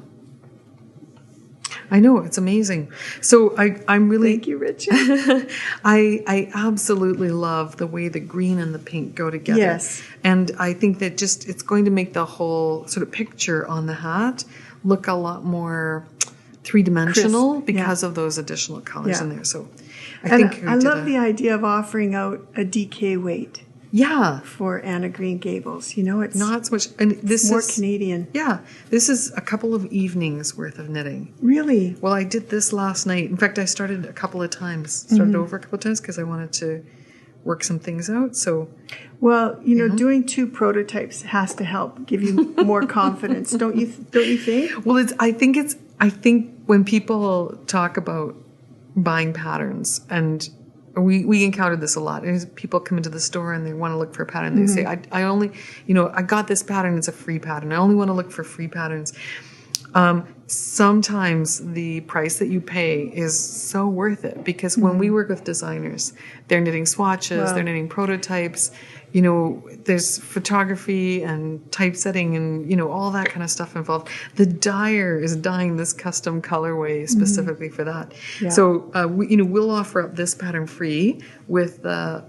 I know, it's amazing. So I'm really... Thank you, Richard. I absolutely love the way the green and the pink go together. Yes. And I think that it's going to make the whole sort of picture on the hat look a lot more three-dimensional crisp, because of those additional colors in there. So I love the idea of offering out a DK weight. Yeah. For Anna Green Gables. You know, it's not so much, and this more is Canadian. Yeah. This is a couple of evenings worth of knitting. Really? Well, I did this last night. In fact, I started a couple of times. Started over a couple of times because I wanted to work some things out. So, well, you know, doing 2 prototypes has to help give you more confidence, don't you think? Well, I think when people talk about buying patterns, and we encounter this a lot. People come into the store and they want to look for a pattern. They say, I only, I got this pattern. It's a free pattern. I only want to look for free patterns. Sometimes the price that you pay is so worth it because when we work with designers, they're knitting swatches, they're knitting prototypes, there's photography and typesetting and, all that kind of stuff involved. The dyer is dyeing this custom colorway specifically for that. Yeah. So, we'll offer up this pattern free with the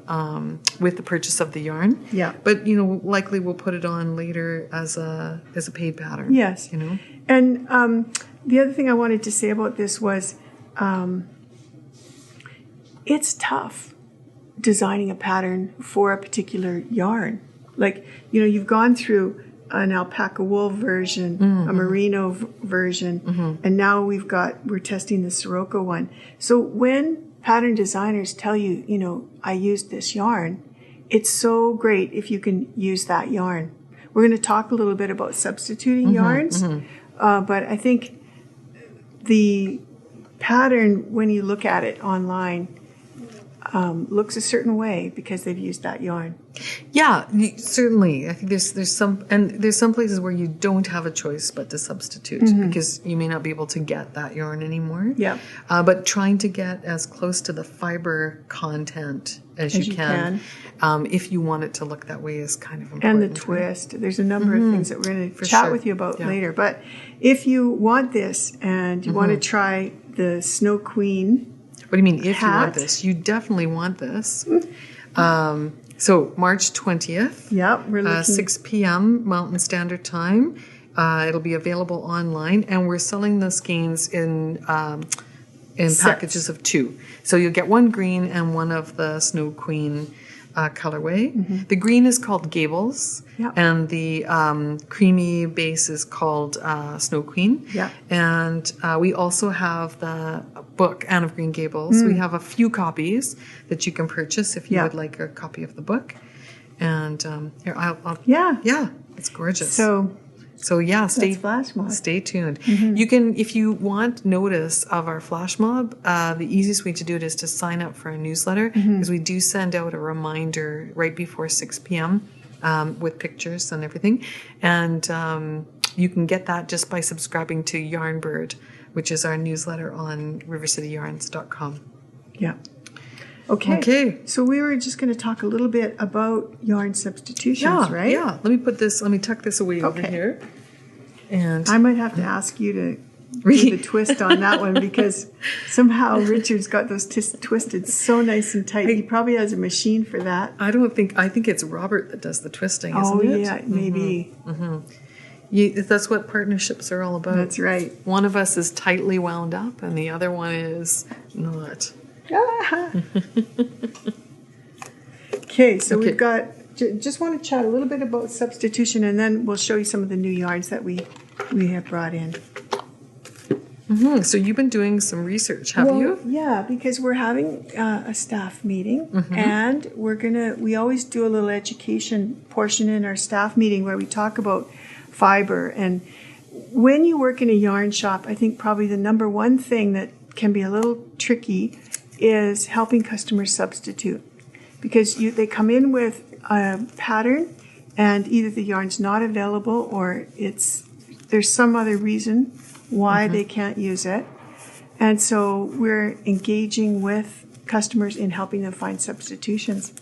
purchase of the yarn. Yeah. But, likely we'll put it on later as a paid pattern. Yes. And the other thing I wanted to say about this was it's tough designing a pattern for a particular yarn. Like, you've gone through an alpaca wool version, a merino version, and now we're testing the Sirocco one. So when pattern designers tell you, I used this yarn, it's so great if you can use that yarn. We're going to talk a little bit about substituting yarns, but I think the pattern, when you look at it online, looks a certain way because they've used that yarn. Yeah, certainly. I think there's some places where you don't have a choice but to substitute because you may not be able to get that yarn anymore. Yeah. But trying to get as close to the fiber content as you can. If you want it to look that way is kind of important. And the twist. Right? There's a number of things that we're going to chat with you about later. But if you want this and you want to try the Snow Queen What do you mean if you want this? You definitely want this. So March 20th, we're looking 6 p.m. Mountain Standard Time. It'll be available online, and we're selling the skeins in packages of 2. So you'll get one green and one of the Snow Queen colorway. The green is called Gables, and the creamy base is called Snow Queen. And we also have the book, Anne of Green Gables. We have a few copies that you can purchase if you would like a copy of the book. And here, I'll it's gorgeous. So yeah, stay tuned. You can, if you want notice of our flash mob, the easiest way to do it is to sign up for a newsletter because we do send out a reminder right before 6 p.m. With pictures and everything. And you can get that just by subscribing to Yarnbird, which is our newsletter on rivercityyarns.com. Yeah. Okay. So we were just going to talk a little bit about yarn substitutions, right? Yeah. Let me tuck this away over here. And I might have to ask you to do the twist on that one because somehow Richard's got those twisted so nice and tight. He probably has a machine for that. I think it's Robert that does the twisting, isn't it? Oh, yeah, maybe. That's what partnerships are all about. That's right. One of us is tightly wound up and the other one is not. Okay, so we've got, just want to chat a little bit about substitution and then we'll show you some of the new yarns that we have brought in. So you've been doing some research, have you? Yeah, because we're having a staff meeting and we always do a little education portion in our staff meeting where we talk about fiber. And when you work in a yarn shop, I think probably the number one thing that can be a little tricky is helping customers substitute. Because they come in with a pattern and either the yarn's not available or there's some other reason why they can't use it. And so we're engaging with customers in helping them find substitutions.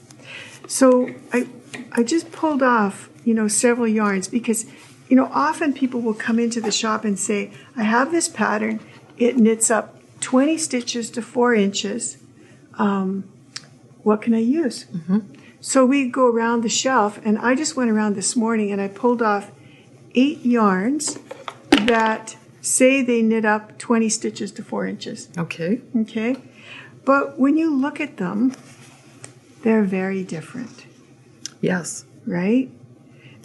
So I just pulled off, several yarns because, often people will come into the shop and say, I have this pattern. It knits up 20 stitches to 4 inches. What can I use? So we go around the shelf, and I just went around this morning and I pulled off 8 yarns that say they knit up 20 stitches to 4 inches. Okay. But when you look at them, they're very different. Yes. Right?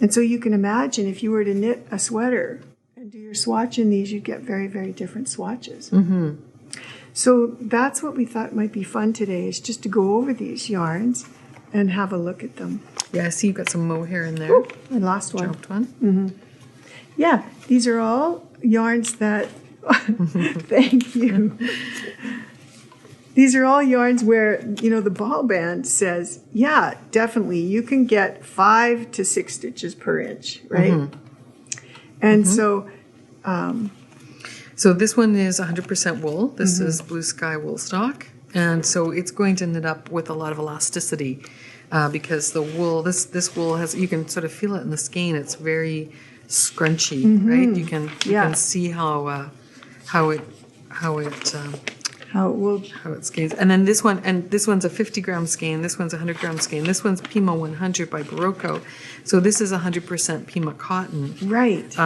And so you can imagine if you were to knit a sweater and do your swatch in these, you'd get very, very different swatches. So that's what we thought might be fun today, is just to go over these yarns and have a look at them. Yeah, I see you've got some mohair in there. Oh, I lost one. Dropped one. Yeah, these are all yarns that, thank you. These are all yarns where, the ball band says, yeah, definitely, you can get 5 to 6 stitches per inch, right? And so... So this one is 100% wool. This is blue sky wool stock. And so it's going to knit up with a lot of elasticity because the wool, this wool has, you can sort of feel it in the skein. It's very scrunchy, right? You can see how it skeins. And then this one's a 50-gram skein. This one's a 100-gram skein. This one's Pima 100 by Barocco. So this is 100% Pima cotton. Right.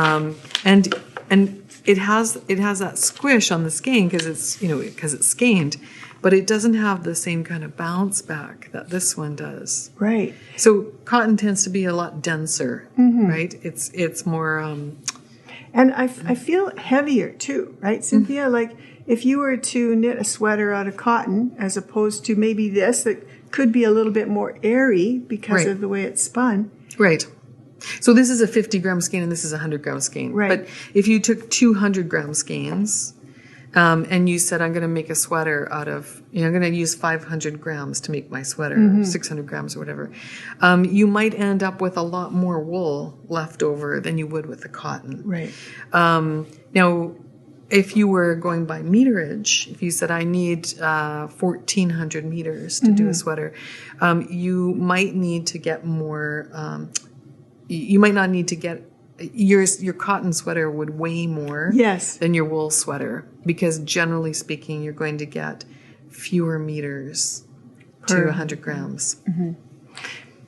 And it has that squish on the skein because it's skeined, but it doesn't have the same kind of bounce back that this one does. Right. So cotton tends to be a lot denser, right? It's more. And I feel heavier too, right, Cynthia? Like if you were to knit a sweater out of cotton, as opposed to maybe this that could be a little bit more airy because of the way it's spun. Right. So this is a 50-gram skein and this is a 100-gram skein. Right. But if you took 200-gram skeins and you said, I'm going to make a sweater out of, I'm going to use 500 grams to make my sweater, 600 grams or whatever, you might end up with a lot more wool left over than you would with the cotton. Right. Now, if you were going by meterage, if you said, I need 1,400 meters to do a sweater, you might need to get more... You might not need to get your cotton sweater would weigh more than your wool sweater because generally speaking, you're going to get fewer meters to 100 grams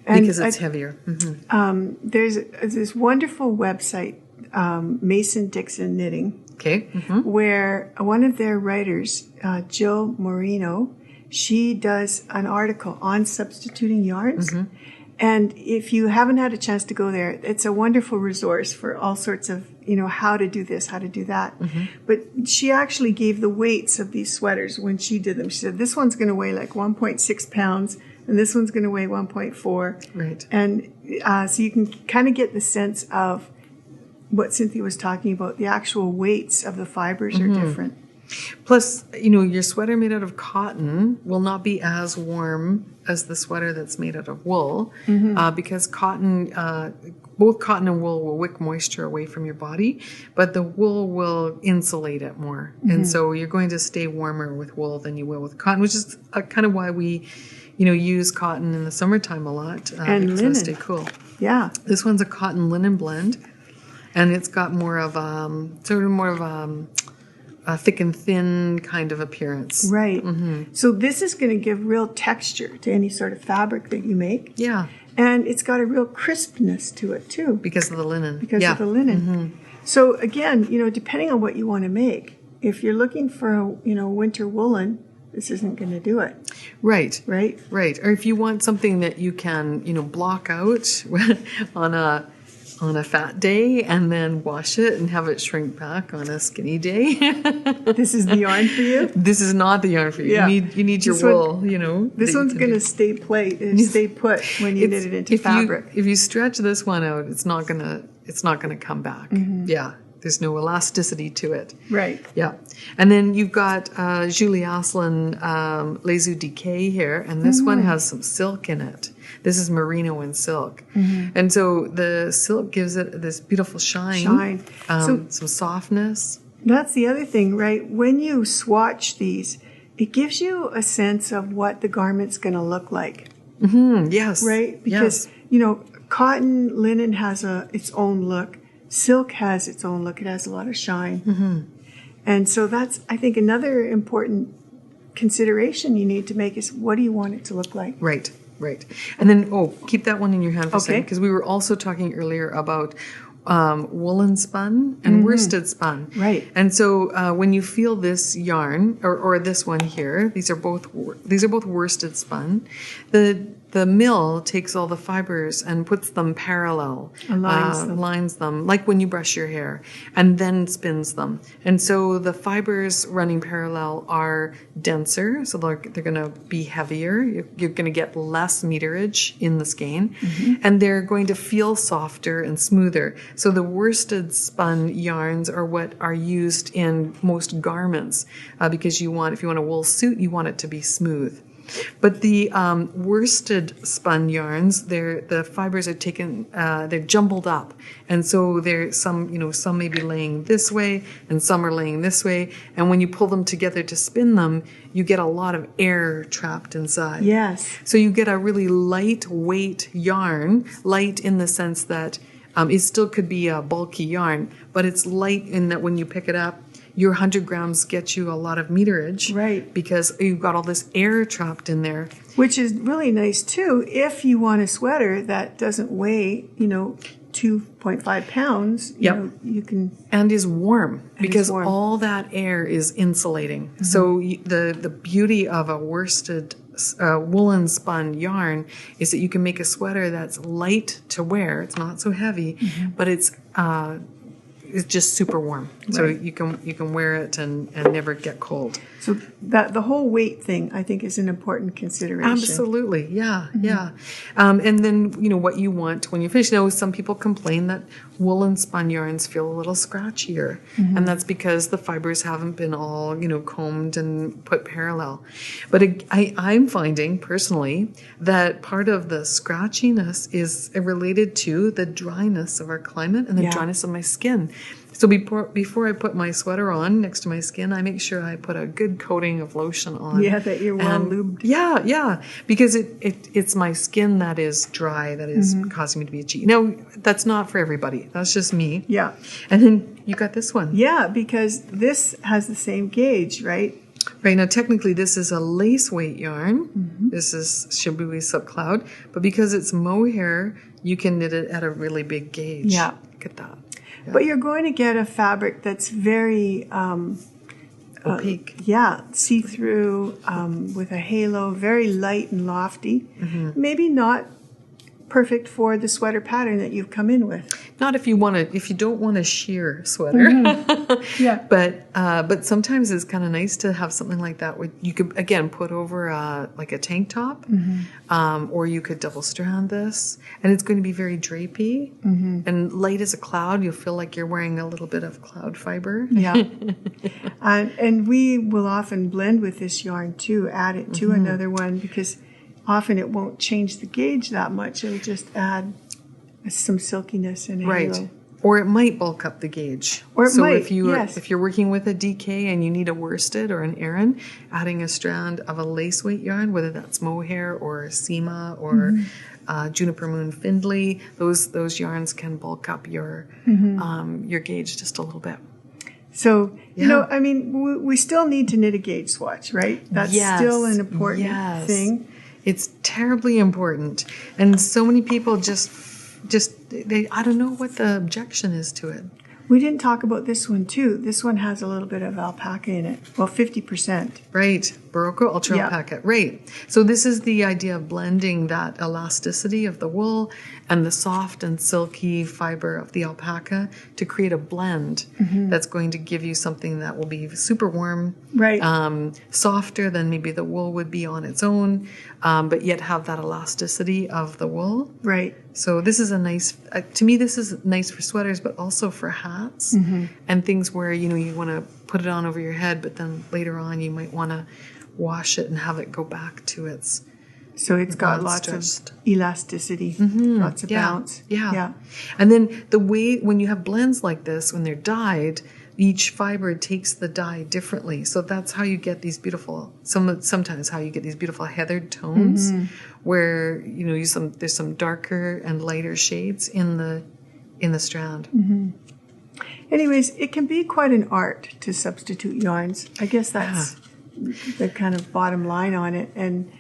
because it's heavier. There's this wonderful website, Mason-Dixon Knitting, where one of their writers, Jill Moreno, she does an article on substituting yarns. And if you haven't had a chance to go there, it's a wonderful resource for all sorts of, how to do this, how to do that. But she actually gave the weights of these sweaters when she did them. She said, this one's going to weigh like 1.6 pounds, and this one's going to weigh 1.4. Right. And so you can kind of get the sense of what Cynthia was talking about. The actual weights of the fibers are different. Plus, your sweater made out of cotton will not be as warm as the sweater that's made out of wool because cotton, both cotton and wool will wick moisture away from your body, but the wool will insulate it more. And so you're going to stay warmer with wool than you will with cotton, which is kind of why we, use cotton in the summertime a lot. And linen. To stay cool. Yeah. This one's a cotton linen blend, and it's got more of a thick and thin kind of appearance. Right. So this is going to give real texture to any sort of fabric that you make. Yeah. And it's got a real crispness to it too. Because of the linen. Because of the linen. So again, depending on what you want to make, if you're looking for a, winter woolen, this isn't going to do it. Right. Right? Right. Or if you want something that you can, block out on a fat day and then wash it and have it shrink back on a skinny day. This is the yarn for you? This is not the yarn for you. Yeah. You need your wool, This one's going to stay put when you knit it into fabric. If you stretch this one out, it's not gonna come back. Yeah. There's no elasticity to it. Right. Yeah. And then you've got Julie Aslin Lezu Decay here, and this one has some silk in it. This is merino and silk. And so the silk gives it this beautiful shine. Some softness. That's the other thing, right? When you swatch these, it gives you a sense of what the garment's going to look like. Yes. Right? Because, cotton, linen has its own look. Silk has its own look. It has a lot of shine. And so that's, I think, another important consideration you need to make is what do you want it to look like? Right. And then, keep that one in your hand for a second, Okay. because we were also talking earlier about woolen spun and worsted spun. Right. And so when you feel this yarn or this one here, these are both worsted spun. The mill takes all the fibers and puts them parallel, aligns them like when you brush your hair, and then spins them. And so the fibers running parallel are denser, so they're going to be heavier. You're going to get less meterage in the skein, and they're going to feel softer and smoother. So the worsted spun yarns are what are used in most garments because if you want a wool suit, you want it to be smooth. But the worsted spun yarns, the fibers are taken, they're jumbled up, and so some may be laying this way, and some are laying this way. And when you pull them together to spin them, you get a lot of air trapped inside. Yes. So you get a really lightweight yarn, light in the sense that it still could be a bulky yarn, but it's light in that when you pick it up, your 100 grams gets you a lot of meterage. Right. Because you've got all this air trapped in there. Which is really nice, too, if you want a sweater that doesn't weigh, 2.5 pounds. You can... And is warm. Because all that air is insulating. So the beauty of a worsted woolen spun yarn is that you can make a sweater that's light to wear. It's not so heavy, but it's just super warm. Right. So you can wear it and never get cold. So that the whole weight thing, I think, is an important consideration. Absolutely. Yeah. And then, what you want when you finish. Some people complain that woolen spun yarns feel a little scratchier. And that's because the fibers haven't been all, combed and put parallel. But I'm finding personally that part of the scratchiness is related to the dryness of our climate and the dryness of my skin. So before I put my sweater on next to my skin, I make sure I put a good coating of lotion on. Yeah, that you're well lubed. Yeah, because it's my skin that is dry that is causing me to be itchy. Now, that's not for everybody. That's just me. Yeah. And then you got this one. Yeah, because this has the same gauge, right? Right, now technically this is a lace weight yarn. This is Shibui Silk Cloud. But because it's mohair, you can knit it at a really big gauge. Yeah. Look at that. Yeah. But you're going to get a fabric that's very opaque. See-through with a halo, very light and lofty. Maybe not perfect for the sweater pattern that you've come in with. Not if you don't want a sheer sweater. Yeah. But sometimes it's kind of nice to have something like that where you could again put over like a tank top, or you could double strand this, and it's going to be very drapey and light as a cloud. You'll feel like you're wearing a little bit of cloud fiber. Yeah. And we will often blend with this yarn too, add it to another one because often it won't change the gauge that much. It'll just add some silkiness and a halo. Or it might bulk up the gauge. If you're working with a DK and you need a worsted or an Aran, adding a strand of a lace weight yarn, whether that's mohair or Seema or Juniper Moon Findlay, those yarns can bulk up your gauge just a little bit. So, you know, I mean, we still need to knit a gauge swatch, right? That's still an important thing. It's terribly important. And so many people I don't know what the objection is to it. We didn't talk about this one too. This one has a little bit of alpaca in it. Well, 50%. Right. Barocco Ultra Alpaca. Right. So this is the idea of blending that elasticity of the wool and the soft and silky fiber of the alpaca to create a blend that's going to give you something that will be super warm, right? Softer than maybe the wool would be on its own, but yet have that elasticity of the wool. Right. So this is a nice, to me, this is nice for sweaters, but also for hats and things where, you know, you want to put it on over your head, but then later on you might want to wash it and have it go back to its. So it's got lots of elasticity, lots of bounce. Yeah. And then the way, when you have blends like this, when they're dyed, each fiber takes the dye differently. So that's how you get these beautiful, sometimes how you get these beautiful heathered tones where, you know, there's some darker and lighter shades in the strand. Anyways, it can be quite an art to substitute yarns. I guess that's the kind of bottom line on it. And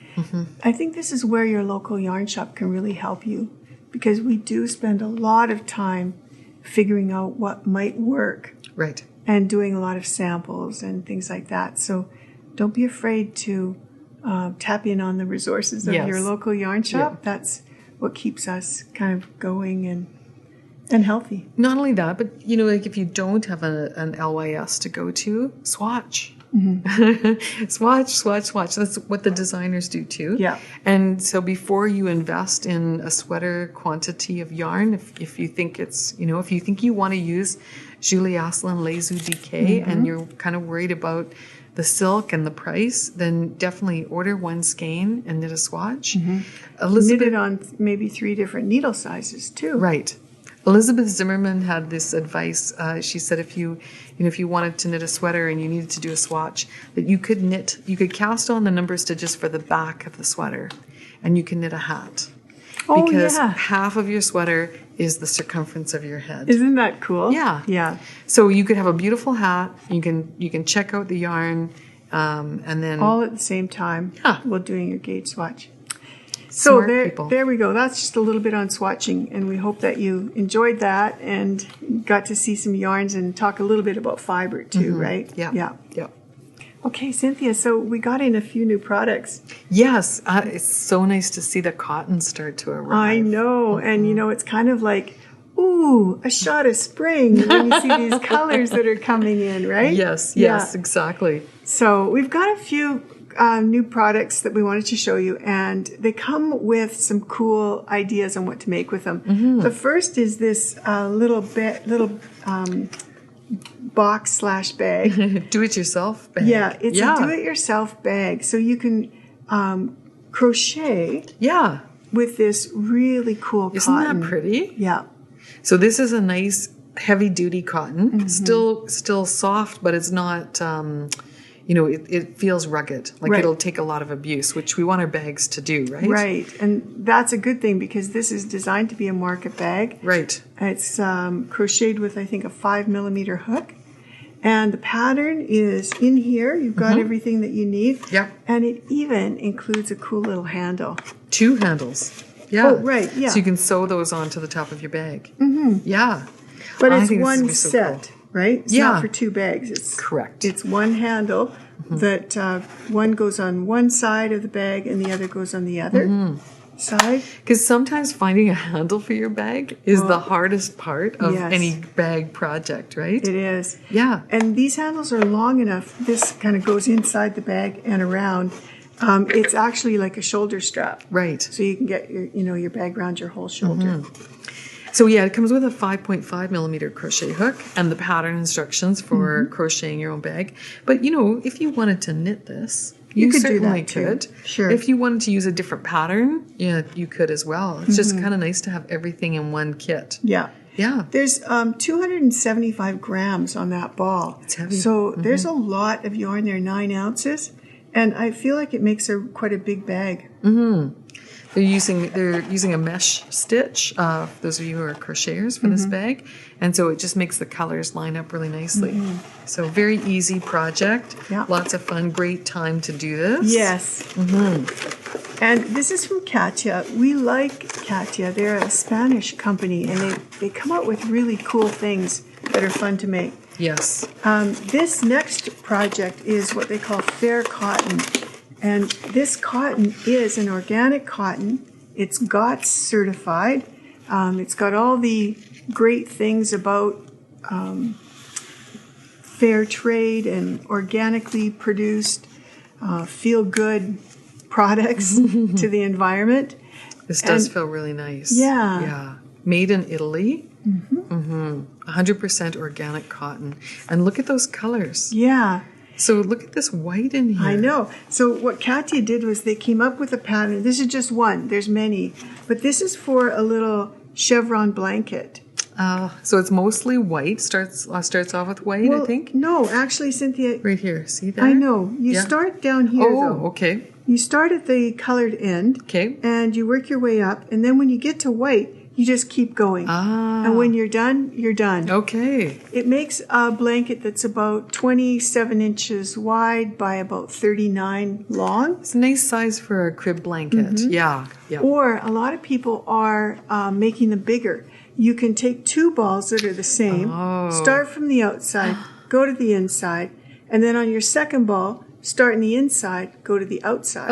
I think this is where your local yarn shop can really help you, because we do spend a lot of time figuring out what might work. Right. And doing a lot of samples and things like that. So don't be afraid to tap in on the resources of your local yarn shop. Yeah. That's what keeps us kind of going and healthy. Not only that, but, you know, like if you don't have an LYS to go to, swatch. Swatch. That's what the designers do too. Yeah. And so before you invest in a sweater quantity of yarn, if you think it's, you know, if you think you want to use Julie Asselin Les Eaux DK and you're kind of worried about the silk and the price, then definitely order one skein and knit a swatch. Knit it on maybe 3 different needle sizes too. Right. Elizabeth Zimmerman had this advice. She said if you wanted to knit a sweater and you needed to do a swatch, that you could cast on the numbers stitches for the back of the sweater, and you can knit a hat. Oh, because half of your sweater is the circumference of your head. Isn't that cool? Yeah. Yeah. So you could have a beautiful hat. You can check out the yarn, and then all at the same time while doing your gauge swatch. So there we go. That's just a little bit on swatching, and we hope that you enjoyed that and got to see some yarns and talk a little bit about fiber too, right? Yeah. Okay, Cynthia, so we got in a few new products. Yes, it's so nice to see the cotton start to arrive. I know, and you know, it's kind of like, ooh, a shot of spring when you see these colors that are coming in, right? Yes, exactly. So we've got a few new products that we wanted to show you, and they come with some cool ideas on what to make with them. The first is this little box/bag. Do-it-yourself bag. Yeah, it's a do-it-yourself bag. So you can crochet with this really cool cotton. Isn't that pretty? Yeah. So this is a nice heavy-duty cotton. Still soft, but it's not... you know, it feels rugged. Like it'll take a lot of abuse, which we want our bags to do, right? Right. And that's a good thing, because this is designed to be a market bag. Right. It's crocheted with, I think, a 5mm hook. And the pattern is in here. You've got everything that you need. Yeah. And it even includes a cool little handle. 2 handles. Yeah. Oh, right. Yeah. So you can sew those onto the top of your bag. Yeah. But it's one set. Cool. Right? It's not for 2 bags. It's correct. It's one handle that one goes on one side of the bag and the other goes on the other side. Because sometimes finding a handle for your bag is the hardest part of any bag project, right? It is. Yeah. And these handles are long enough. This kind of goes inside the bag and around. It's actually like a shoulder strap. Right. So you can get your bag around your whole shoulder. So it comes with a 5.5mm crochet hook and the pattern instructions for crocheting your own bag. But, you know, if you wanted to knit this, you could certainly do that too. Sure. If you wanted to use a different pattern, you could as well. It's just kind of nice to have everything in one kit. Yeah. Yeah. There's 275 grams on that ball. It's heavy. So there's a lot of yarn there, 9 ounces. And I feel like it makes quite a big bag. They're using a mesh stitch. Those of you who are crocheters for this bag, and so it just makes the colors line up really nicely. So very easy project. Yeah. Lots of fun. Great time to do this. Yes. And this is from Katya. We like Katya. They're a Spanish company, and they come out with really cool things that are fun to make. Yes. This next project is what they call fair cotton. And this cotton is an organic cotton. It's GOTS certified. It's got all the great things about fair trade and organically produced, feel-good products to the environment. This does feel really nice. Yeah. Yeah. Made in Italy. 100% organic cotton. And look at those colors. Yeah. So look at this white in here. I know. So what Katya did was they came up with a pattern. This is just one. There's many. But this is for a little chevron blanket. So it's mostly white. Starts off with white, Well, I think. no, actually, Cynthia. Right here. See there? I know. You start down here, though. Okay. You start at the colored end. Okay. And you work your way up. And then when you get to white, you just keep going. And when you're done, you're done. Okay. It makes a blanket that's about 27 inches wide by about 39 long. It's a nice size for a crib blanket. Yeah. Yeah. Or a lot of people are making them bigger. You can take two balls that are the same, start from the outside, go to the inside, and then on your second ball, start in the inside, go to the outside,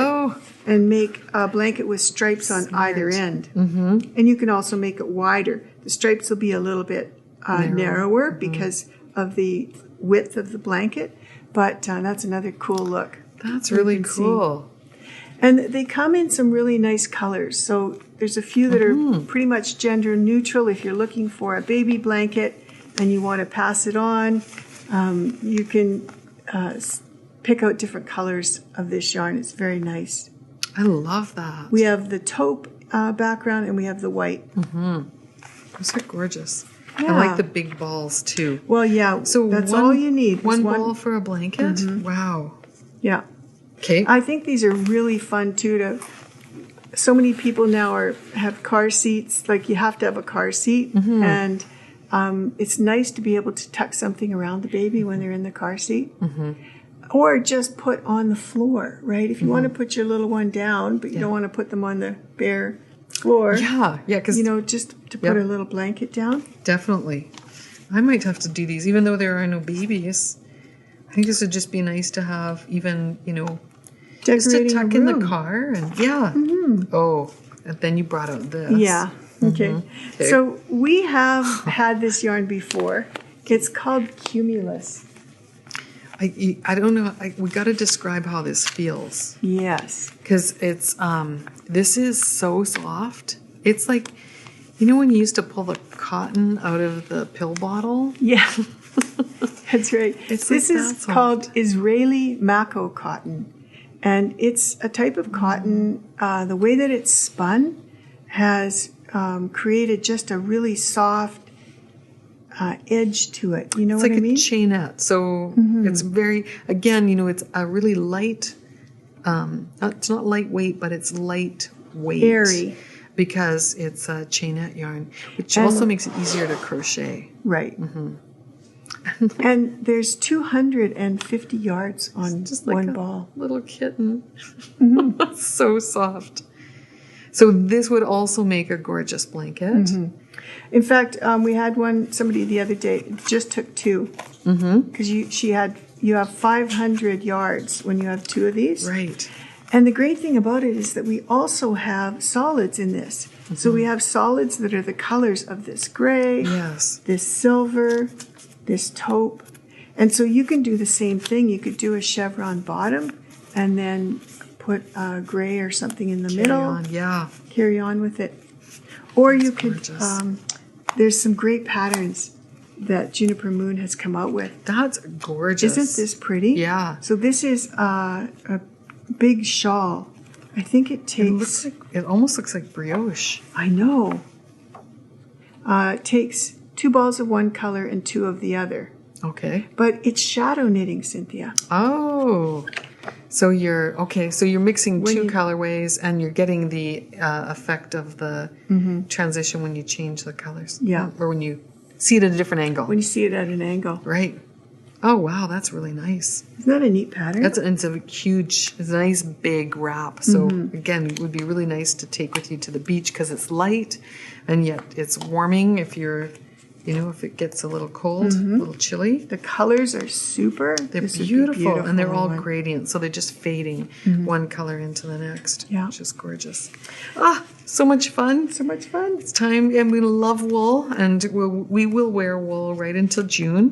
and make a blanket with stripes on either end. And you can also make it wider. The stripes will be a little bit narrower because of the width of the blanket, but that's another cool look. That's really cool. And they come in some really nice colors. So there's a few that are pretty much gender neutral. If you're looking for a baby blanket and you want to pass it on, you can pick out different colors of this yarn. It's very nice. I love that. We have the taupe background and we have the white. Those are gorgeous. Yeah. I like the big balls too. Well, yeah, so that's all you need. One ball for a blanket? Wow. Yeah. Okay. I think these are really fun too. So many people now have car seats. Like you have to have a car seat, and it's nice to be able to tuck something around the baby when they're in the car seat, or just put on the floor. Right? If you want to put your little one down, but you don't want to put them on the bare floor. Yeah, because just to put a little blanket down. Definitely. I might have to do these, even though there are no babies. I think this would just be nice to have, even just to tuck in the car and Oh, and then you brought out this. Yeah. Okay. So we have had this yarn before. It's called Cumulus. I don't know. We got to describe how this feels. Yes. Because it's this is so soft. It's like, when you used to pull the cotton out of the pill bottle. Yeah. That's right. This is called Israeli Mako cotton. And it's a type of cotton, the way that it's spun has created just a really soft edge to it. You know what I mean? It's like a chainette. So it's very, again, it's a really light, it's not lightweight, but it's lightweight. Airy. Because it's a chainette yarn, which also makes it easier to crochet. Right. And there's 250 yards on just like one a ball. Little kitten. So soft. So this would also make a gorgeous blanket. In fact, we had somebody the other day just took two. Because you have 500 yards when you have two of these. Right. And the great thing about it is that we also have solids in this. So we have solids that are the colors of this gray, this silver, this taupe. And so you can do the same thing. You could do a chevron bottom and then put gray or something in the middle. Carry on with it. Or you could, there's some great patterns that Juniper Moon has come out with. That's gorgeous. Isn't this pretty? Yeah. So this is a big shawl. I think it takes... It almost looks like brioche. I know. It takes 2 balls of one color and 2 of the other. Okay. But it's shadow knitting, Cynthia. Oh. So you're mixing two colorways, and you're getting the effect of the transition when you change the colors. Yeah. Or when you see it at a different angle. When you see it at an angle. Right. Oh, wow, that's really nice. Isn't that a neat pattern? It's a nice big wrap. So again, it would be really nice to take with you to the beach because it's light and yet it's warming if you're, if it gets a little cold, a little chilly. The colors are super. They're beautiful and they're all gradient. So they're just fading one color into the next, which is gorgeous. Ah, so much fun. So much fun. It's time, and we love wool, and we will wear wool right until June.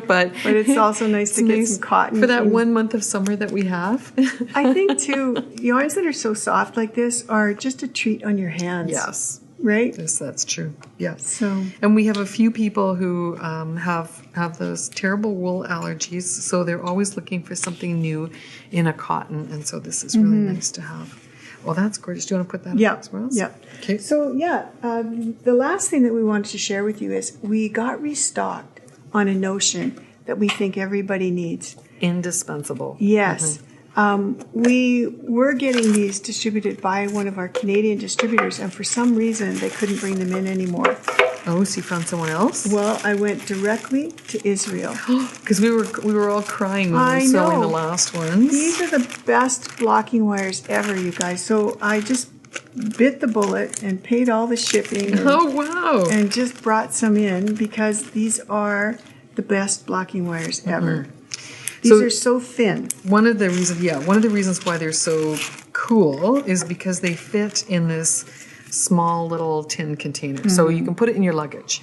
but it's also nice to get some cotton. For that 1 month of summer that we have. I think, too, yarns that are so soft like this are just a treat on your hands. Yes. Right? Yes, that's true. Yeah. So, and we have a few people who have those terrible wool allergies, so they're always looking for something new in a cotton, and so this is really nice to have. Well, that's gorgeous. Do you want to put that up as well? Yeah. Okay. So, the last thing that we wanted to share with you is we got restocked on a notion that we think everybody needs. Indispensable. Yes. We were getting these distributed by one of our Canadian distributors, and for some reason they couldn't bring them in anymore. Oh, so you found someone else? Well, I went directly to Israel. Because we were all crying when we were selling the last ones. These are the best blocking wires ever, you guys. So I just bit the bullet and paid all the shipping. Oh, wow. And just brought some in because these are the best blocking wires ever. These are so thin. One of the reasons why they're so cool is because they fit in this small little tin container. So you can put it in your luggage.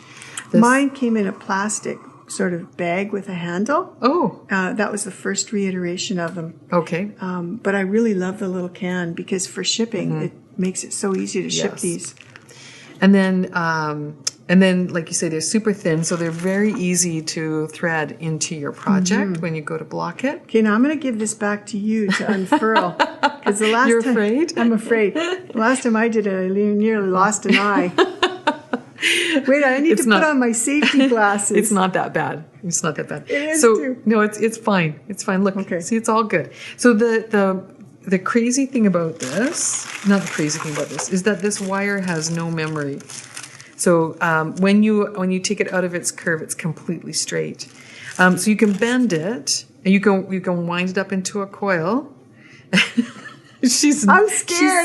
Mine came in a plastic sort of bag with a handle. Oh. That was the first reiteration of them. Okay. But I really love the little can because for shipping, it makes it so easy to ship these. And then, like you say, they're super thin, so they're very easy to thread into your project when you go to block it. Okay, now I'm going to give this back to you to unfurl. Because the last You're time, afraid? I'm afraid. The last time I did it, I nearly lost an eye. Wait, I need to put on my safety glasses. It's not that bad. It's not that bad. It is too. No, it's fine. It's fine. Look, see, it's all good. So the crazy thing about this, not the crazy thing about this, is that this wire has no memory. So when you take it out of its curve, it's completely straight. So you can bend it, and you can wind it up into a coil. I'm scared. She's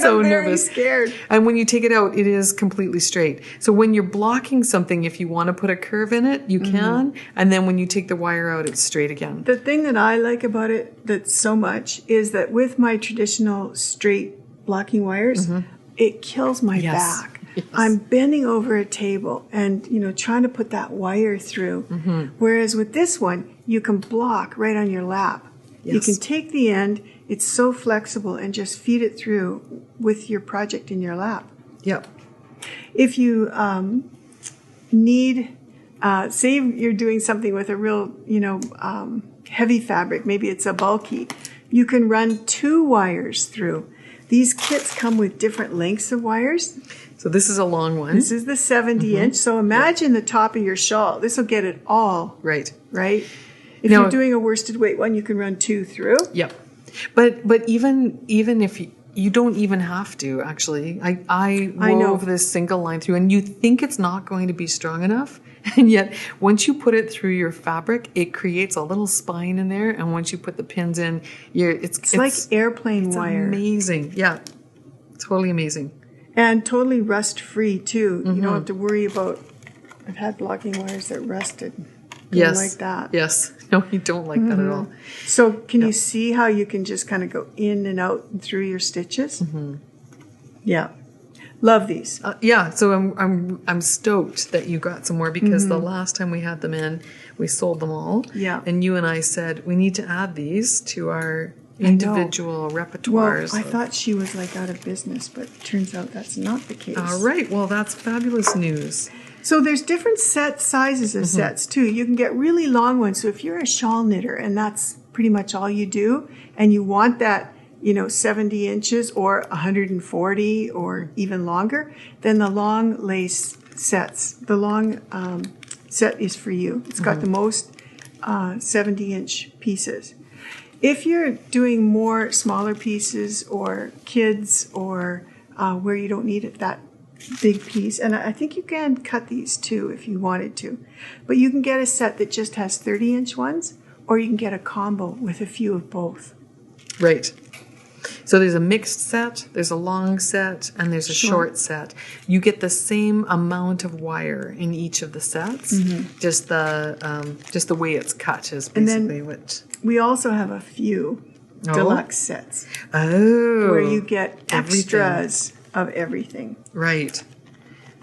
so nervous. Scared. And when you take it out, it is completely straight. So when you're blocking something, if you want to put a curve in it, you can. And then when you take the wire out, it's straight again. The thing that I like about it that's so much is that with my traditional straight blocking wires, it kills my back. Yes. I'm bending over a table and, trying to put that wire through. Whereas with this one, you can block right on your lap. Yes. You can take the end. It's so flexible and just feed it through with your project in your lap. Yep. If you need, say you're doing something with a real, heavy fabric, maybe it's a bulky, you can run 2 wires through. These kits come with different lengths of wires. So this is a long one. This is the 70-inch. So imagine the top of your shawl. This will get it all. Right? If you're doing a worsted weight one, you can run 2 through. Yep. But even if you don't even have to, actually. I wove this single line through, and you think it's not going to be strong enough, and yet once you put it through your fabric, it creates a little spine in there, and once you put the pins in, it's like airplane wire. It's amazing. Yeah, totally amazing. And totally rust-free, too. You don't have to worry about... I've had blocking wires that rusted. Don't like that. Yes. No, you don't like that at all. So can you see how you can just kind of go in and out and through your stitches? Yeah. Love these. So I'm stoked that you got some more because the last time we had them in, we sold them all. Yeah. And you and I said, we need to add these to our individual repertoires. Well, I thought she was out of business, but turns out that's not the case. All right. Well, that's fabulous news. So there's different sizes of sets too. You can get really long ones. So if you're a shawl knitter and that's pretty much all you do, and you want that, 70 inches or 140 or even longer, then the long lace sets, the long set is for you. It's got the most 70-inch pieces. If you're doing more smaller pieces or kids or where you don't need it that big piece, and I think you can cut these too if you wanted to, but you can get a set that just has 30-inch ones, or you can get a combo with a few of both. Right. So there's a mixed set, there's a long set, and there's a short set. You get the same amount of wire in each of the sets. Just the way it's cut is basically what. We also have a few deluxe sets. Oh. Where you get extras of everything. Right.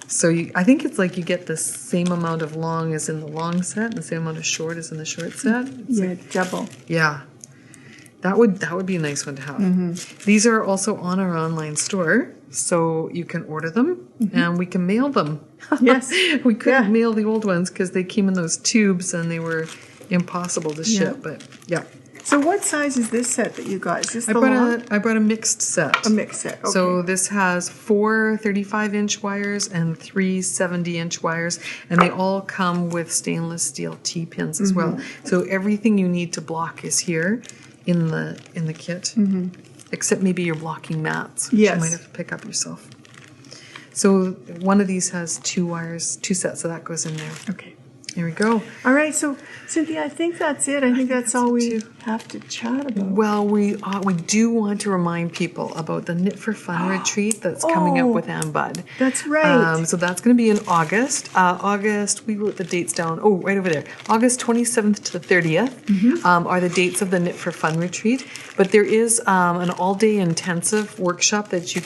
So I think it's like you get the same amount of long as in the long set, and the same amount of short as in the short set. Double. Yeah. That would be a nice one to have. These are also on our online store, so you can order them and we can mail them. Yes. We couldn't mail the old ones because they came in those tubes and they were impossible to ship, but yeah. So what size is this set that you got? Is this I brought a mixed set. A mixed set, okay. So this has 4 35-inch wires and 3 70-inch wires, and they all come with stainless steel T-pins as well. So everything you need to block is here in the kit, except maybe your blocking mats, which you might have to pick up yourself. So one of these has 2 wires, 2 sets, so that goes in there. Okay. There we go. All right, so Cynthia, I think that's it. I think that's all we have to chat about. Well, we do want to remind people about the Knit for Fun retreat that's coming up with Ann Budd. That's right. So that's going to be in August. We wrote the dates down. Oh, right over there. August 27th to the 30th are the dates of the Knit for Fun retreat. But there is an all-day intensive workshop that you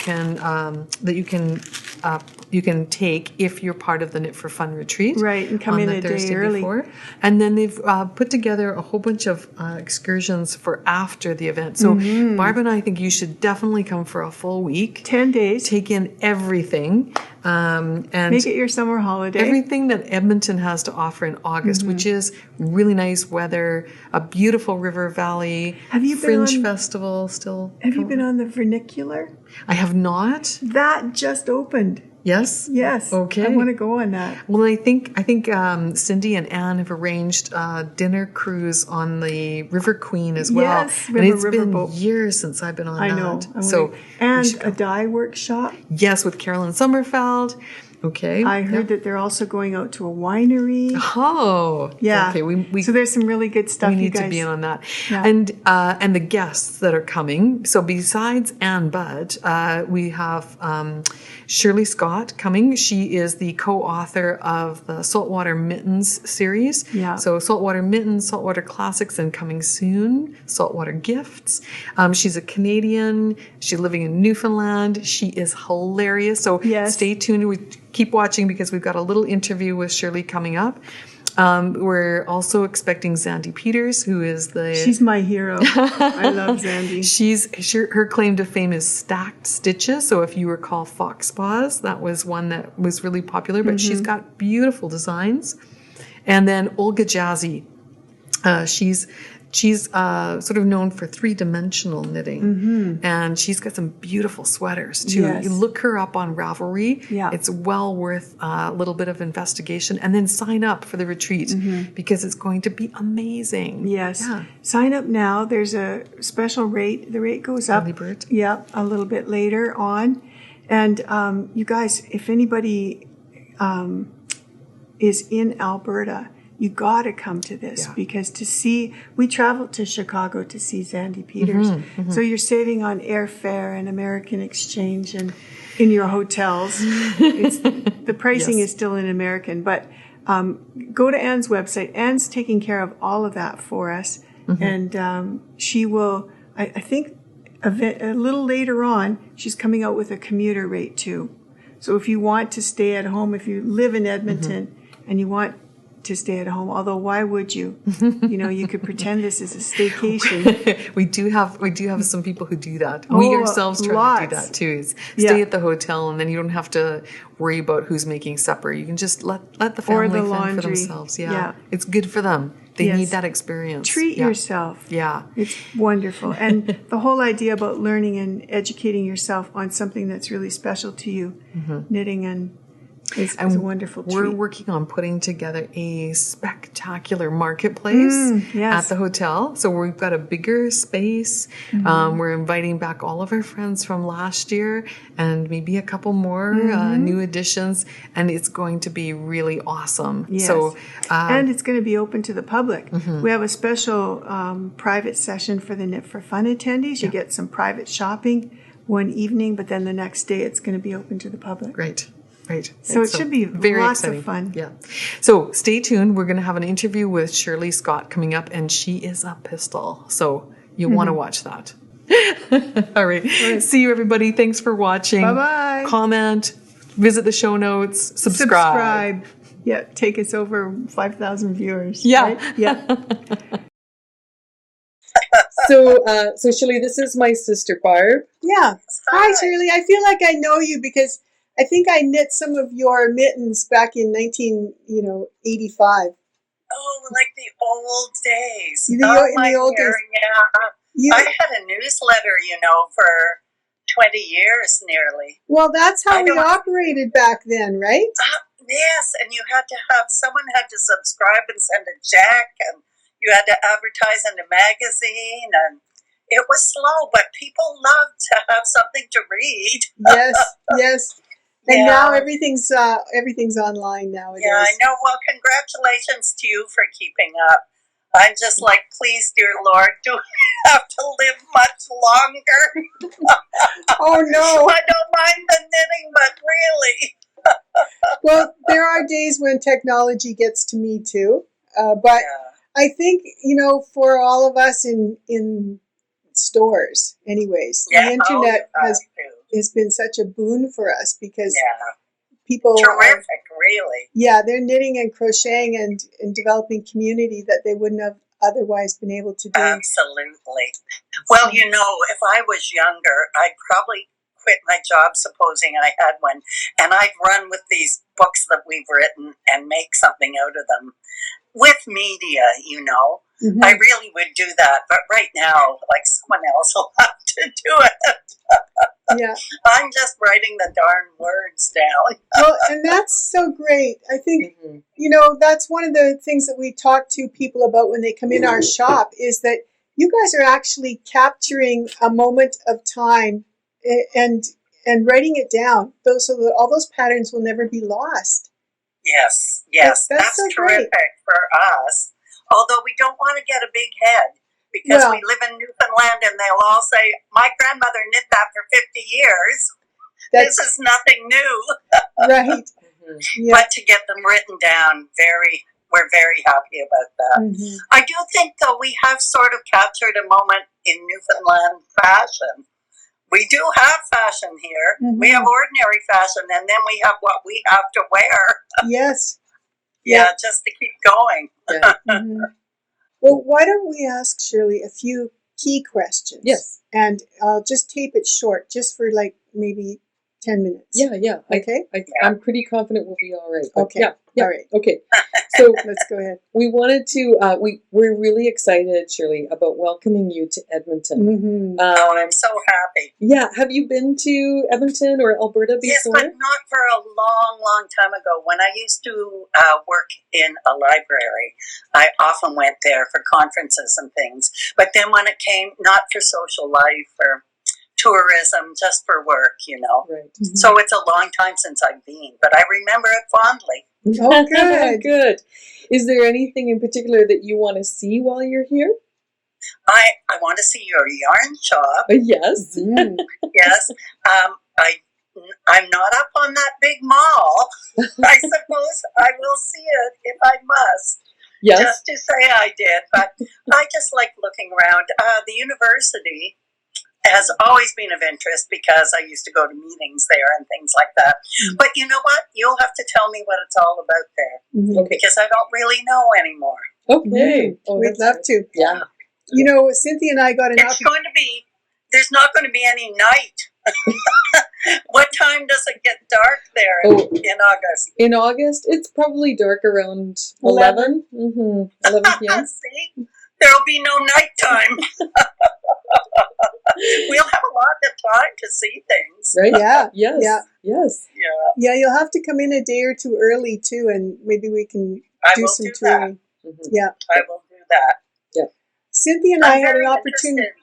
can take if you're part of the Knit for Fun retreat. Right, and come in a day early. Before. And then they've put together a whole bunch of excursions for after the event. So Barb and I think you should definitely come for a full week. 10 days. Take in everything. And make it your summer holiday. Everything that Edmonton has to offer in August, which is really nice weather, a beautiful river valley, Fringe Festival still. Have you been on the vernacular? I have not. That just opened. Yes? Yes. Okay. I want to go on that. Well, I think Cindy and Anne have arranged a dinner cruise on the River Queen as well. Yes, and it's been years since I've been on that. I know. So and a dye workshop. Yes, with Carolyn Sommerfeld. Okay. I heard that they're also going out to a winery. Oh. Yeah. Okay. So there's some really good stuff. We need to be in on that. Yeah. And the guests that are coming. So besides Ann Budd, we have Shirley Scott coming. She is the co-author of the Saltwater Mittens series. Yeah. So Saltwater Mittens, Saltwater Classics, and coming soon, Saltwater Gifts. She's a Canadian. She's living in Newfoundland. She is hilarious. So stay tuned. We keep watching because we've got a little interview with Shirley coming up. We're also expecting Zandy Peters, who is She's my hero. I love Zandy. Her claim to fame is stacked stitches. So if you recall Fox Paws, that was one that was really popular, but she's got beautiful designs. And then Olga Jazzy. She's sort of known for 3-dimensional knitting, and she's got some beautiful sweaters too. Yes. You look her up on Ravelry. Yeah. It's well worth a little bit of investigation, and then sign up for the retreat because it's going to be amazing. Yes. Yeah. Sign up now. There's a special rate. The rate goes up. Early bird. Yeah, a little bit later on. And you guys, if anybody is in Alberta, you got to come to this because we traveled to Chicago to see Zandy Peters. So you're saving on airfare and American exchange and in your hotels. The pricing is still in American, but go to Anne's website. Anne's taking care of all of that for us. And she will, I think a little later on, she's coming out with a commuter rate too. So if you want to stay at home, if you live in Edmonton and you want to stay at home, although why would you? You could pretend this is a staycation. we do have some people who do that. We ourselves try to do that too. Stay at the hotel, and then you don't have to worry about who's making supper. You can just let the family fend for themselves. Yeah. It's good for them. They need that experience. Treat yourself. Yeah. It's wonderful. And the whole idea about learning and educating yourself on something that's really special to you, knitting and is a wonderful treat. We're working on putting together a spectacular marketplace at the hotel. So we've got a bigger space. We're inviting back all of our friends from last year and maybe a couple more new additions. And it's going to be really awesome. Yes. So, and it's going to be open to the public. We have a special private session for the Knit for Fun attendees. You get some private shopping one evening, but then the next day it's going to be open to the public. Great. So it should be very lots exciting. of fun. Yeah. So stay tuned. We're going to have an interview with Shirley Scott coming up, and she is a pistol. So you want to watch that. All right. See you, everybody. Thanks for watching. Bye-bye. Comment, visit the show notes, subscribe. Yeah, take us over 5,000 viewers. Yeah. Right? Yeah. So Shirley, this is my sister Barb. Yeah. Hi, Shirley. I feel like I know you because I think I knit some of your mittens back in 1985. Oh, like the old days. In the old days. Yeah. I had a newsletter, for 20 years nearly. Well, that's how we operated back then, right? Yes, and someone had to subscribe and send a check, and you had to advertise in a magazine, and it was slow, but people loved to have something to read. Yes. And now everything's online nowadays. Yeah, I know. Well, congratulations to you for keeping up. I'm just like, please, dear Lord, do we have to live much longer? Oh, no. I don't mind the knitting, but really. Well, there are days when technology gets to me, too. But I think, for all of us in stores, anyways, the internet has been such a boon for us because people terrific, really. Yeah, they're knitting and crocheting and developing community that they wouldn't have otherwise been able to do. Absolutely. Well, if I was younger, I'd probably quit my job, supposing I had one, and I'd run with these books that we've written and make something out of them with media, I really would do that, but right now, like, someone else will have to do it. Yeah. I'm just writing the darn words down. Well, and that's so great. I think, that's one of the things that we talk to people about when they come in our shop is that you guys are actually capturing a moment of time and writing it down so that all those patterns will never be lost. Yes. That's so terrific great. For us. Although we don't want to get a big head because we live in Newfoundland and they'll all say, my grandmother knit that for 50 years. This is nothing new. Right. Yeah. But to get them written down, we're very happy about that. I do think, though, we have sort of captured a moment in Newfoundland fashion. We do have fashion here. We have ordinary fashion, and then we have what we have to wear. Yes. Yeah, just to keep going. Yeah. Well, why don't we ask Shirley a few key questions? Yes. And I'll just tape it short, just for like maybe 10 minutes. Yeah. Okay. I'm pretty confident we'll be all right. Okay. Yeah. All right. Okay. So Let's go ahead. we wanted to. We're really excited, Shirley, about welcoming you to Edmonton. I'm so happy. Yeah. Have you been to Edmonton or Alberta before? Yes, but not for a long, long time ago. When I used to work in a library, I often went there for conferences and things. But then when it came, not for social life or tourism, just for work, Right. So it's a long time since I've been, but I remember it fondly. Oh, good. Good. Is there anything in particular that you want to see while you're here? I want to see your yarn shop. Yes. Yes. I'm not up on that big mall. I suppose I will see it if I must. Yes. Just to say I did, but I just like looking around. The university has always been of interest because I used to go to meetings there and things like that. But you know what? You'll have to tell me what it's all about there because I don't really know anymore. Okay. Oh, we'd love to. Yeah. Cynthia and I got an There's not going to be any night. What time does it get dark there in August? In August, it's probably dark around 11. 11 p.m. See? There'll be no nighttime. We'll have a lot of time to see things. Right? Yeah. Yes. Yeah. Yes. Yeah, Yeah, you'll have to come in a day or two early too, and maybe we can I do will some do that. touring. Mhm. Yeah. I will do that. Cynthia and I I'm had very an opportunity. interested.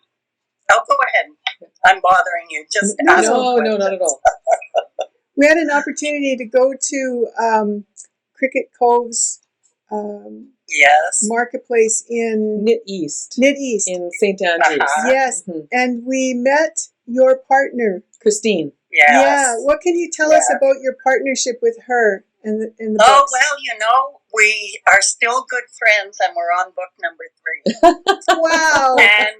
Oh, go ahead. I'm bothering you. Just No, ask No, questions. not at all. We had an opportunity to go to Cricket Cove's Yes. marketplace in Knit East Knit East. in St. Andrews. Uh-huh. Yes, Mhm. and we met your partner. Christine. Yes. Yeah, what can you tell us Yes. about your partnership with her in the Oh, books? well, we are still good friends, and we're on book number 3. Wow. And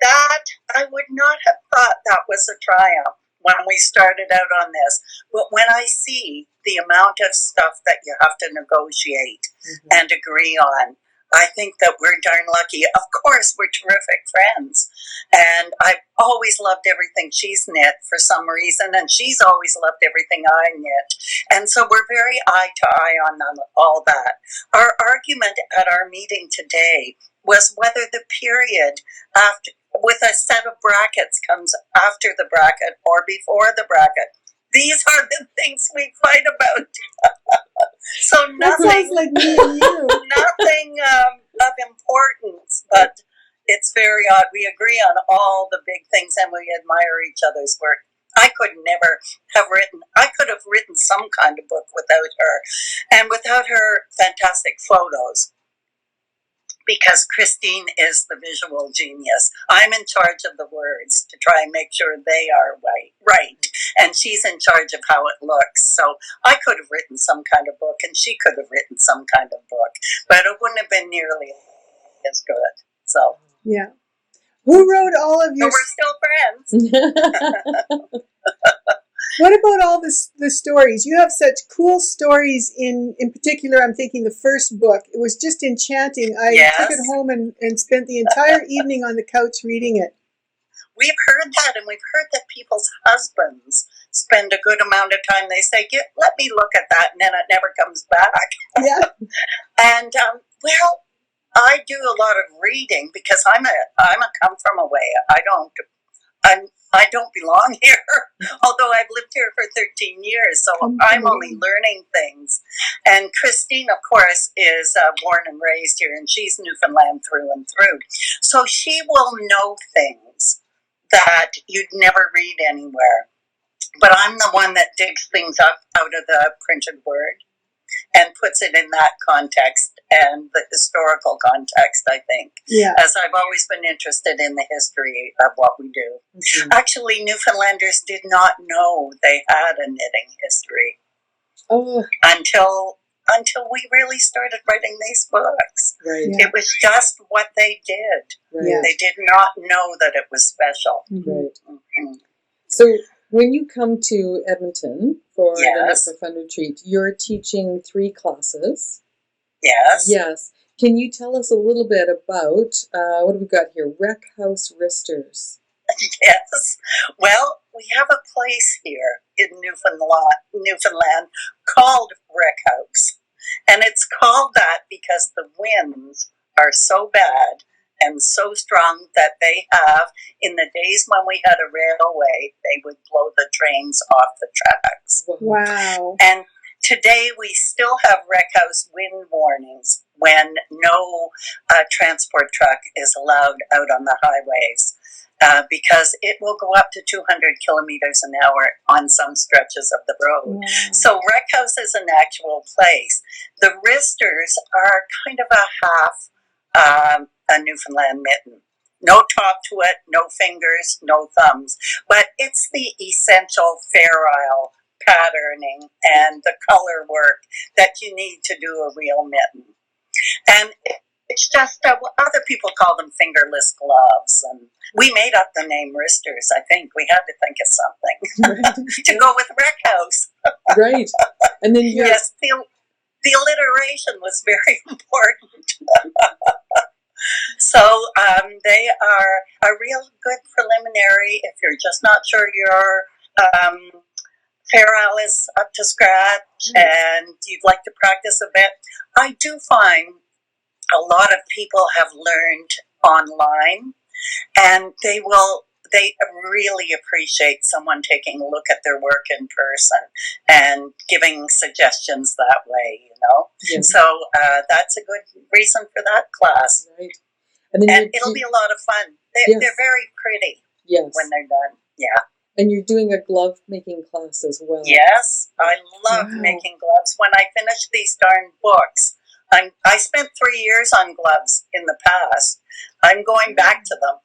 that, I would not have thought that was a triumph when we started out on this. But when I see the amount of stuff that you have to negotiate and agree on, I think that we're darn lucky. Of course, we're terrific friends. And I've always loved everything she's knit for some reason, and she's always loved everything I knit. And so we're very eye to eye on all that. Our argument at our meeting today was whether the period after, with a set of brackets, comes after the bracket or before the bracket. These are the things we fight about. So That sounds nothing, like me and you. nothing of importance, but it's very odd. We agree on all the big things, and we admire each other's work. I could have written some kind of book without her, and without her fantastic photos, because Christine is the visual genius. I'm in charge of the words to try and make sure they are right, and she's in charge of how it looks. So I could have written some kind of book, and she could have written some kind of book, but it wouldn't have been nearly as good. So Yeah. Who wrote all of your? we're still friends. What about all the stories? You have such cool stories. In particular, I'm thinking the first book. It was just enchanting. I took it Yes. home and spent the entire evening on the couch reading it. We've heard that, and we've heard that people's husbands spend a good amount of time. They say, let me look at that, and then it never comes back. Yeah. And, well, I do a lot of reading because I'm a come from away. I don't belong here, although I've lived here for 13 years, so I'm only learning things. And Christine, of course, is born and raised here, and she's Newfoundland through and through. So she will know things that you'd never read anywhere. But I'm the one that digs things up out of the printed word and puts it in that context and the historical context, I think. Yeah. As I've always been interested in the history of what we do. Mm-hmm. Actually, Newfoundlanders did not know they had a knitting history until we really started writing these books. Right. Yeah. It was just what they did. Right. They did not know that it was special. Right. Mm-hmm. So when you come to Edmonton for the Knit Yes. for Fun retreat, you're teaching 3 classes. Yes. Yes. Can you tell us a little bit about, what have we got here? Rec House Wristers. Yes. Well, we have a place here in Newfoundland called Rec House. And it's called that because the winds are so bad and so strong that they have, in the days when we had a railway, they would blow the trains off the tracks. Wow. And today we still have Rec House wind warnings when no transport truck is allowed out on the highways. Because it will go up to 200 kilometers an hour on some stretches of the road. Wow. So Rec House is an actual place. The wristers are kind of a half a Newfoundland mitten. No top to it, no fingers, no thumbs. But it's the essential ferrule patterning and the color work that you need to do a real mitten. And it's just, other people call them fingerless gloves. And we made up the name wristers, I think. We had to think of something to go with Rec House. Right. And then yes, the alliteration was very important. So they are a real good preliminary if you're just not sure your ferrule is up to scratch and you'd like to practice a bit. I do find a lot of people have learned online and they really appreciate someone taking a look at their work in person and giving suggestions that way, Yes. So that's a good reason for that class. Right. And it'll be a lot of fun. Yes. They're very pretty when they're done. Yeah. And you're doing a glove making class as well. Yes, I love making gloves. When I finish these darn books, I spent 3 years on gloves in the past. I'm going back to them.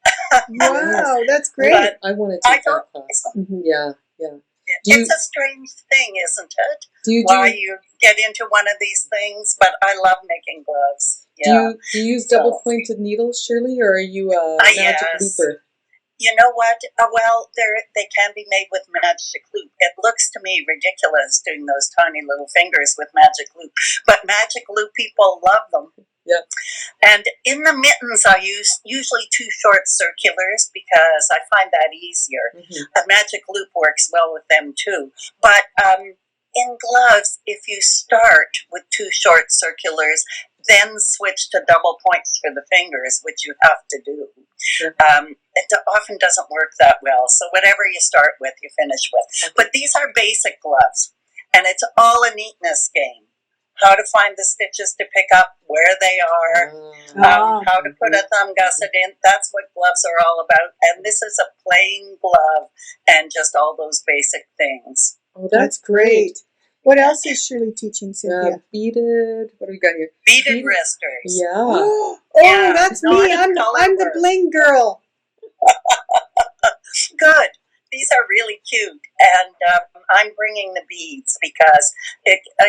Wow, that's great. But I want to take that class. Mm-hmm. Yeah. It's a strange thing, isn't it? Why you get into one of these things, but I love making gloves. Yeah. Do you use double pointed needles, Shirley, or are you a magic looper? You know what? Well, they can be made with magic loop. It looks to me ridiculous doing those tiny little fingers with magic loop, but magic loop people love them. Yeah. And in the mittens, I use usually 2 short circulars because I find that easier. Mm-hmm. A magic loop works well with them too. But in gloves, if you start with 2 short circulars, then switch to double points for the fingers, which you have to do. Sure. It often doesn't work that well. So whatever you start with, you finish with. Okay. But these are basic gloves, and it's all a neatness game. How to find the stitches to pick up, where they are, how to put a thumb gusset in. That's what gloves are all about. And this is a plain glove and just all those basic things. Oh, that's great. What else is Shirley teaching, Cynthia? Beaded. What do we got here? Beaded wristers. Yeah. Oh, that's me. I'm the bling girl. Good. These are really cute, and I'm bringing the beads because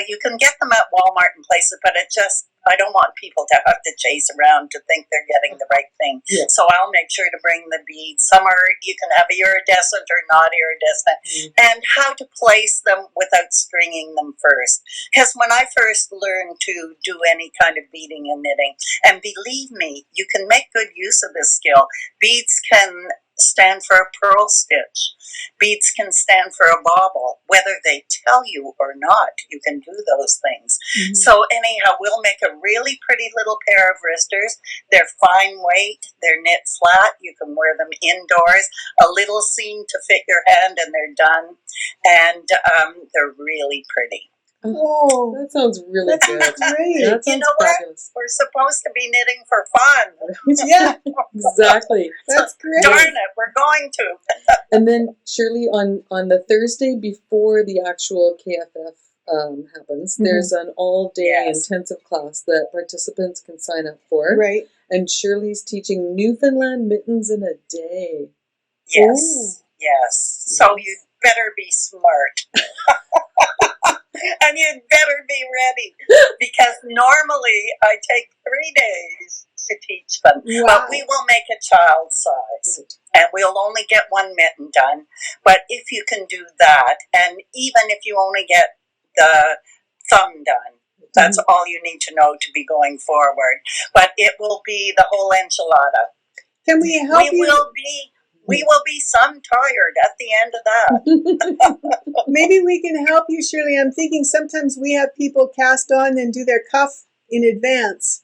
you can get them at Walmart and places, but I don't want people to have to chase around to think they're getting the right thing. Yeah. So I'll make sure to bring the beads. Some you can have iridescent or not iridescent, and how to place them without stringing them first. Because when I first learned to do any kind of beading and knitting, and believe me, you can make good use of this skill. Beads can stand for a pearl stitch. Beads can stand for a bauble. Whether they tell you or not, you can do those things. Mm-hmm. So anyhow, we'll make a really pretty little pair of wristers. They're fine weight. They're knit flat. You can wear them indoors. A little seam to fit your hand and they're done. And they're really pretty. Oh, that sounds really good. That's great. That sounds fabulous. We're supposed to be knitting for fun. Yeah, exactly. That's great. Darn it, we're going to. And then, Shirley, on the Thursday before the actual KFF happens, there's an all-day intensive class that participants can sign up for. Right. And Shirley's teaching Newfoundland mittens in a day. Yes, Ooh. yes. So you'd better be smart. And you'd better be ready, because normally I take 3 days to teach them. Wow. But we will make a child size, and we'll only get 1 mitten done. But if you can do that, and even if you only get the thumb done, that's all you need to know to be going forward. But it will be the whole enchilada. Can we help you? We will be some tired at the end of that. Maybe we can help you, Shirley. I'm thinking sometimes we have people cast on and do their cuff in advance.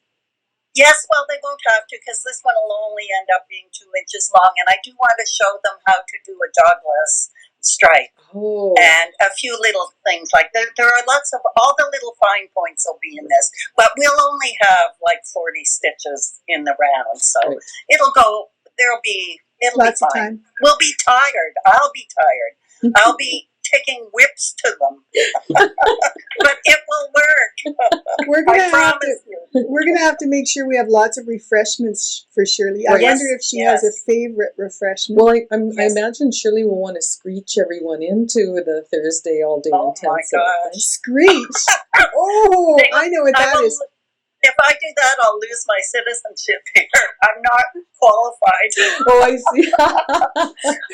Yes, well, they won't have to, because this one will only end up being 2 inches long. And I do want to show them how to do a dogless stripe. Oh. And a few little things like there are lots of, all the little fine points will be in this. But we'll only have like 40 stitches in the round. So it'll be fine. Of time. We'll be tired. I'll be tired. I'll be taking whips to them. But it will work. We're gonna have to make sure we have lots of refreshments for Shirley. I wonder if she has a favorite refreshment. Well, I imagine Shirley will want to screech everyone into the Thursday all day intensive. Oh my gosh. Screech. Oh, I know what that is. If I do that, I'll lose my citizenship here. I'm not qualified. Oh, I see.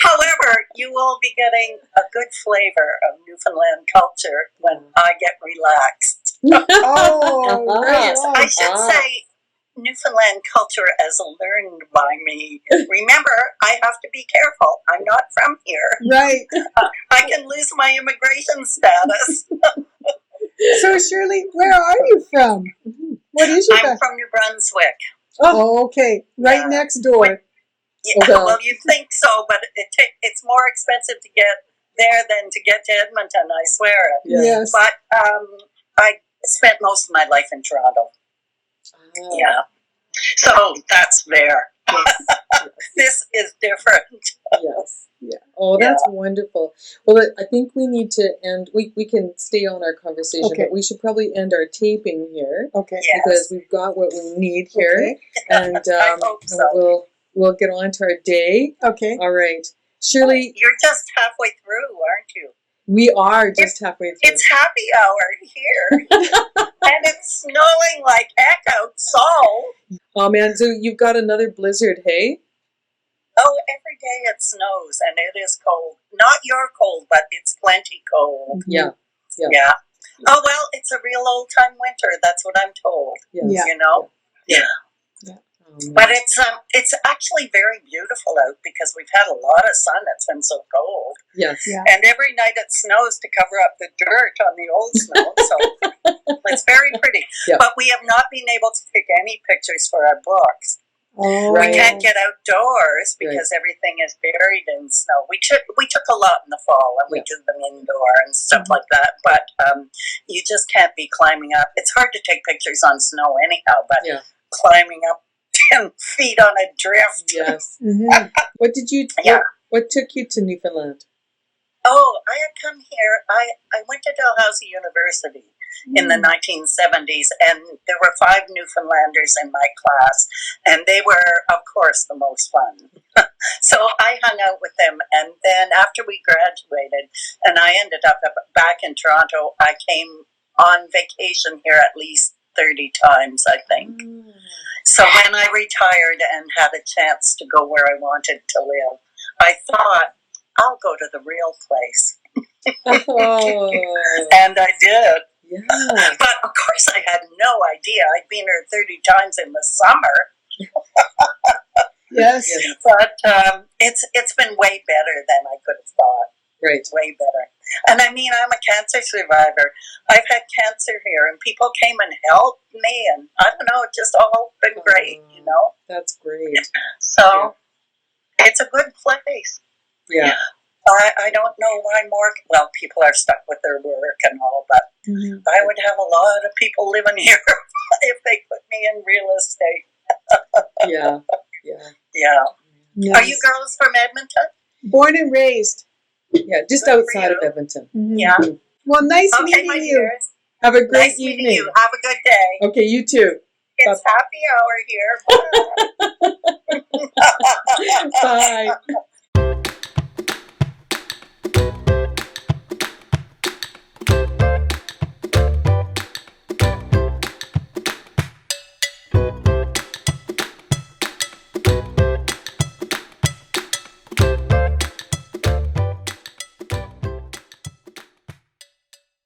However, you will be getting a good flavor of Newfoundland culture when I get relaxed. Oh, right. I should say Newfoundland culture as learned by me. Remember, I have to be careful. I'm not from here. Right. I can lose my immigration status. So, Shirley, where are you from? What is your I'm from New Brunswick. Oh, okay. Right next door. Yeah, well, you'd think so, but it's more expensive to get there than to get to Edmonton, I swear it. Yes. But I spent most of my life in Toronto. Oh. Yeah. So that's there. Yes. This is different. Yes. Yeah. Oh, that's wonderful. Well, I think we need to end. We can stay on our conversation, but we should probably end our taping here. Okay. Yes. Because we've got what we need here, Okay. and I hope so. and we'll get on to our day. Okay. All right, Shirley. You're just halfway through, aren't you? We are just halfway through. It's happy hour here, and it's snowing like heck outside. Oh man, so you've got another blizzard, hey? Oh, every day it snows and it is cold. Not your cold, but it's plenty cold. Yeah. Yeah. Oh, well, it's a real old-time winter. That's what I'm told. Yes. Yeah. You know? Yeah. Oh, But it's actually very beautiful out because we've had a lot of sun. It's been so cold. yes. Yeah. And every night it snows to cover up the dirt on the old snow. So it's very pretty. Yeah. But we have not been able to take any pictures for our books. Oh. Right. We can't get outdoors because everything is buried in snow. We took a lot in the fall, and we do them indoor and stuff like that. But you just can't be climbing up. It's hard to take pictures on snow anyhow, but climbing up 10 feet on a drift. Yes. Mm-hmm. What did you? What took you to Newfoundland? Oh, I had come here. I went to Dalhousie University in the 1970s, and there were 5 Newfoundlanders in my class, and they were, of course, the most fun. So I hung out with them, and then after we graduated, and I ended up back in Toronto, I came on vacation here at least 30 times, I think. So when I retired and had a chance to go where I wanted to live, I thought, I'll go to the real place. Oh. And I did. Yeah. But of course I had no idea. I'd been here 30 times in the summer. Yes. But it's been way better than I could have thought. Right. Way better. And I mean, I'm a cancer survivor. I've had cancer here, and people came and helped me, and I don't know, it's just all been great, you know? That's great. So it's a good place. Yeah. I don't know why more. Well, people are stuck with their work and all, but I would have a lot of people living here if they put me in real estate. Yeah. Nice. Are you girls from Edmonton? Born and raised. Yeah, just Good for outside of you. Edmonton. Mm-hmm. Yeah. Well, nice Okay, my meeting you. dears. Have a great Nice meeting evening. you. Have a good day. Okay, you too. It's happy hour here. Bye. Bye.